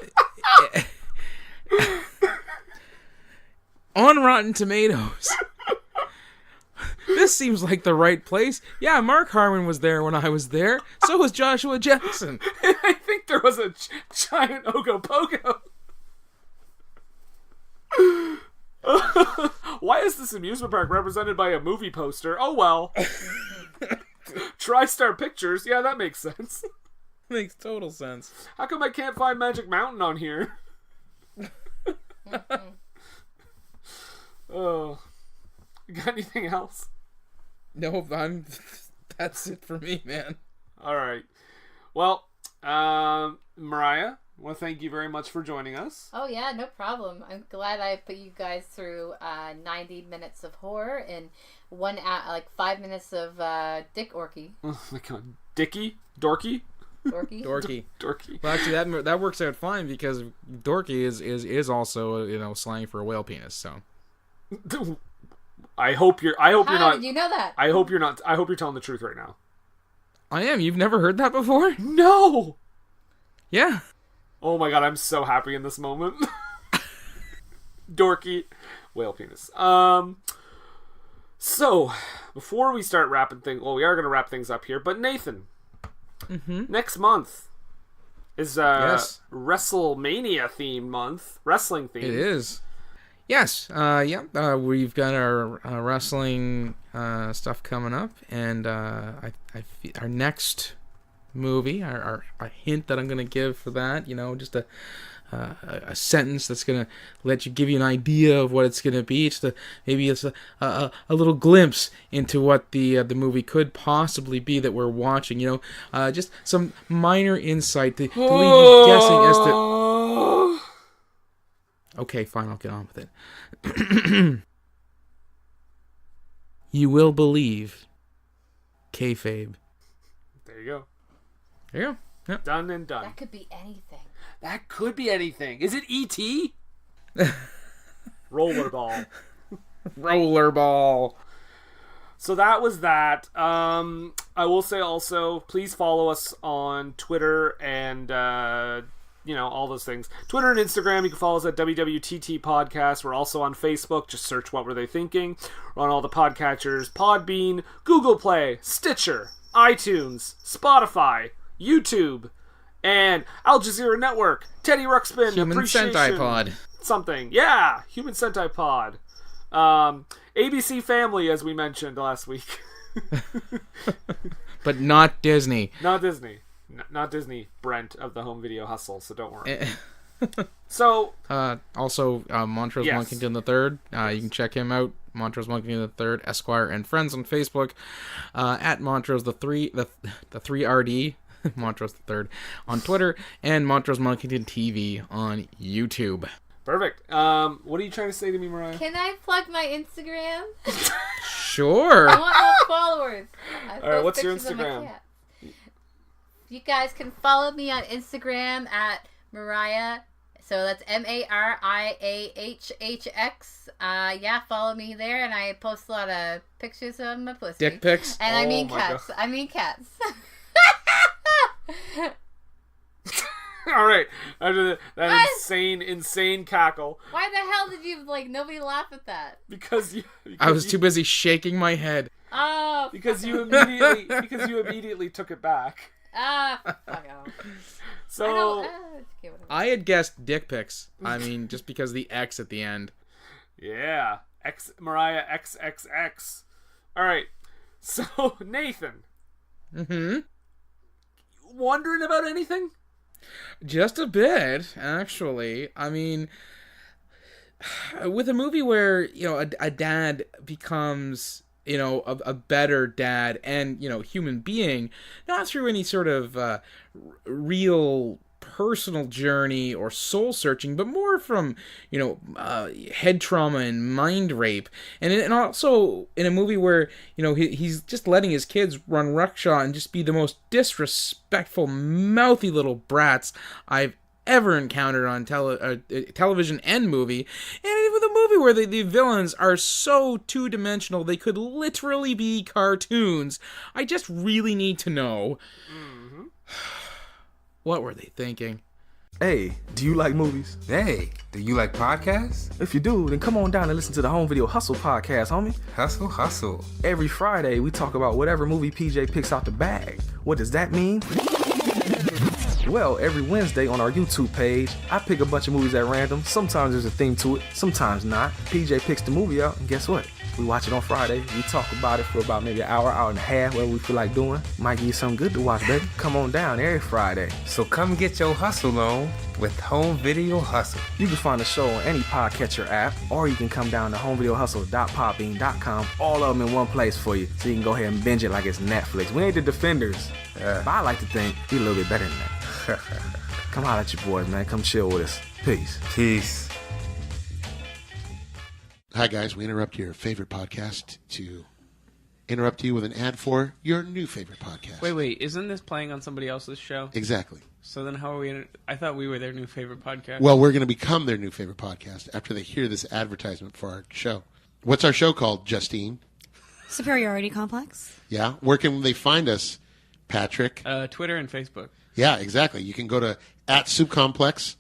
Rotten Tomatoes. This seems like the right place. Yeah, Mark Harmon was there when I was there. So was Joshua Jackson. I think there was a giant Ogopogo. Why is this amusement park represented by a movie poster? Oh well. TriStar Pictures. Yeah, that makes sense. Makes total sense. How come I can't find Magic Mountain on here? Oh. You got anything else? No, that's it for me, man. Alright. Well, Mariah, I want to thank you very much for joining us. Oh yeah, no problem. I'm glad I put you guys through 90 minutes of horror and 5 minutes of Dick Orky. Oh my god. Dicky? Dorky? Dorky. Dorky. Well, actually, that works out fine because dorky is also slang for a whale penis. So. I hope you're not. How did you know that? I hope you're not. I hope you're telling the truth right now. I am. You've never heard that before? No. Yeah. Oh my god, I'm so happy in this moment. Dorky, whale penis. So before we start wrapping things, we are going to wrap things up here. But Nathan, next month is WrestleMania themed month, wrestling themed. It is. Yes, we've got our wrestling stuff coming up, and our next movie, our hint that I'm going to give for that, just a sentence that's going to give you an idea of what it's going to be. Maybe it's a little glimpse into what the movie could possibly be that we're watching. Just some minor insight to leave you guessing as to. Okay, fine, I'll get on with it. you will believe kayfabe. There you go. There you go. Yep. Done and done. That could be anything. That could be anything. Is it E.T.? Rollerball. Rollerball. So that was that. I will say also, please follow us on Twitter and, all those things. Twitter and Instagram, you can follow us at WWTT Podcast. We're also on Facebook. Just search What Were They Thinking. We're on all the podcatchers, Podbean, Google Play, Stitcher, iTunes, Spotify, YouTube, and Al Jazeera Network, Teddy Ruxpin, Human Appreciation, Sentai Pod. Something. Yeah, Human Sentai Pod. ABC Family, as we mentioned last week. But not Disney. Not Disney. Not Disney, Brent, of the Home Video Hustle, so don't worry. So... also, Montrose Monkington III. You can check him out. Montrose Monkington III, Esquire, and Friends on Facebook. At Montrose the 3RD. Montrose III on Twitter. And Montrose Monkington TV on YouTube. Perfect. What are you trying to say to me, Mariah? Can I plug my Instagram? Sure. I want more followers. All right, what's your Instagram? You guys can follow me on Instagram at Mariah. So that's MariahHHX. Follow me there, and I post a lot of pictures of my pussy. Dick pics. And I mean cats. God. I mean cats. All right. After that insane cackle. Why the hell did you nobody laugh at that? Because I was too busy shaking my head. Oh. Because you immediately took it back. Fuck off. So I had guessed dick pics. I mean, just because the X at the end. Yeah, Mariah XXX. All right. So Nathan. Wondering about anything? Just a bit, actually. I mean, with a movie where, a dad becomes, a better dad and, human being, not through any sort of real personal journey or soul searching, but more from, head trauma and mind rape. And also in a movie where, he's just letting his kids run rucksaw and just be the most disrespectful, mouthy little brats I've ever encountered on television and movie. And with a movie where the villains are so two-dimensional they could literally be cartoons, I just really need to know, what were they thinking? Hey, do you like movies? Hey, do you like podcasts? If you do, then come on down and listen to the Home Video Hustle podcast, homie. Hustle. Every Friday, we talk about whatever movie PJ picks out the bag. What does that mean? Well, every Wednesday on our YouTube page, I pick a bunch of movies at random. Sometimes there's a theme to it, sometimes not. PJ picks the movie out, and guess what? We watch it on Friday. We talk about it for about maybe an hour and a half, whatever we feel like doing. Might give you something good to watch, baby. Come on down every Friday. So come get your hustle on with Home Video Hustle. You can find the show on any podcatcher app, or you can come down to homevideohustle.podbean.com. All of them in one place for you, so you can go ahead and binge it like it's Netflix. We ain't the Defenders, but I like to think we a little bit better than that. Come holler at your boys, man. Come chill with us. Peace. Hi, guys. We interrupt your favorite podcast to interrupt you with an ad for your new favorite podcast. Wait. Isn't this playing on somebody else's show? Exactly. So then how are we... I thought we were their new favorite podcast. Well, we're going to become their new favorite podcast after they hear this advertisement for our show. What's our show called, Justine? Superiority Complex. Yeah? Where can they find us, Patrick? Twitter and Facebook. Yeah, exactly. You can go to @SoupComplex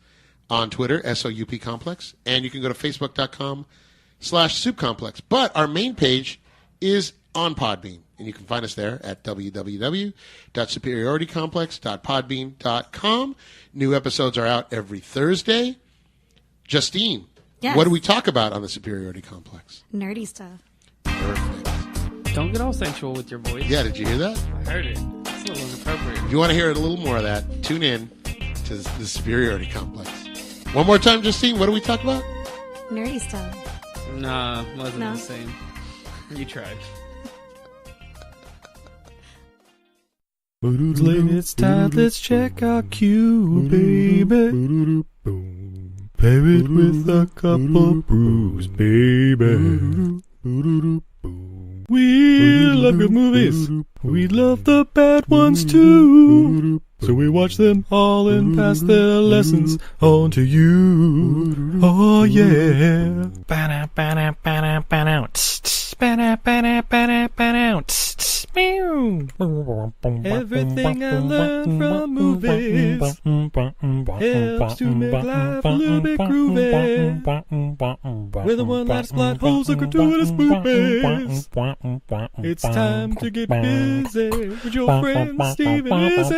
on Twitter, SOUP Complex, and you can go to Facebook.com/SoupComplex. But our main page is on Podbean, and you can find us there at www.superioritycomplex.podbean.com. New episodes are out every Thursday. Justine, Yes. What do we talk about on the Superiority Complex? Nerdy stuff. Perfect. Don't get all sensual with your voice. Yeah, did you hear that? I heard it. It's a little inappropriate. If you want to hear a little more of that, tune in to the Superiority Complex. One more time, Justine, what do we talk about? Nerdy stuff. Nah, wasn't No. the same. You tried. It's time, let's check our cue, baby. Pair it with a couple brews, baby. We love good movies. We love the bad ones too. So we watch them all and pass their lessons on to you. Oh yeah. Everything I learned from movies helps to make life a little bit groovy. Whether one likes plot holes or gratuitous movies, it's time to get busy with your friend Steve and Izzy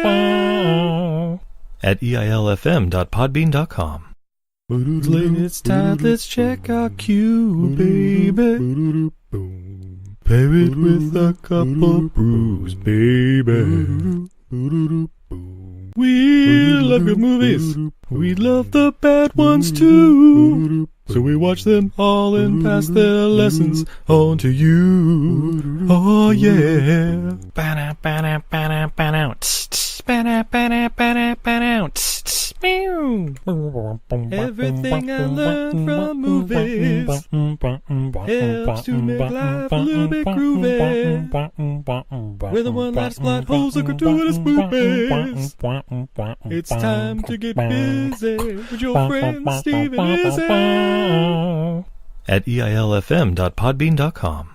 at eilfm.podbean.com. It's time, let's check our cue, baby. Pair it with a couple brews, baby. We love good movies. We love the bad ones too. So we watch them all and pass their lessons on to you. Oh yeah. Everything I learned from movies helps to make life a little bit groovy. Whether one likes plot holes or gratuitous movies, it's time to get busy with your friend Steve and Izzy at eilfm.podbean.com.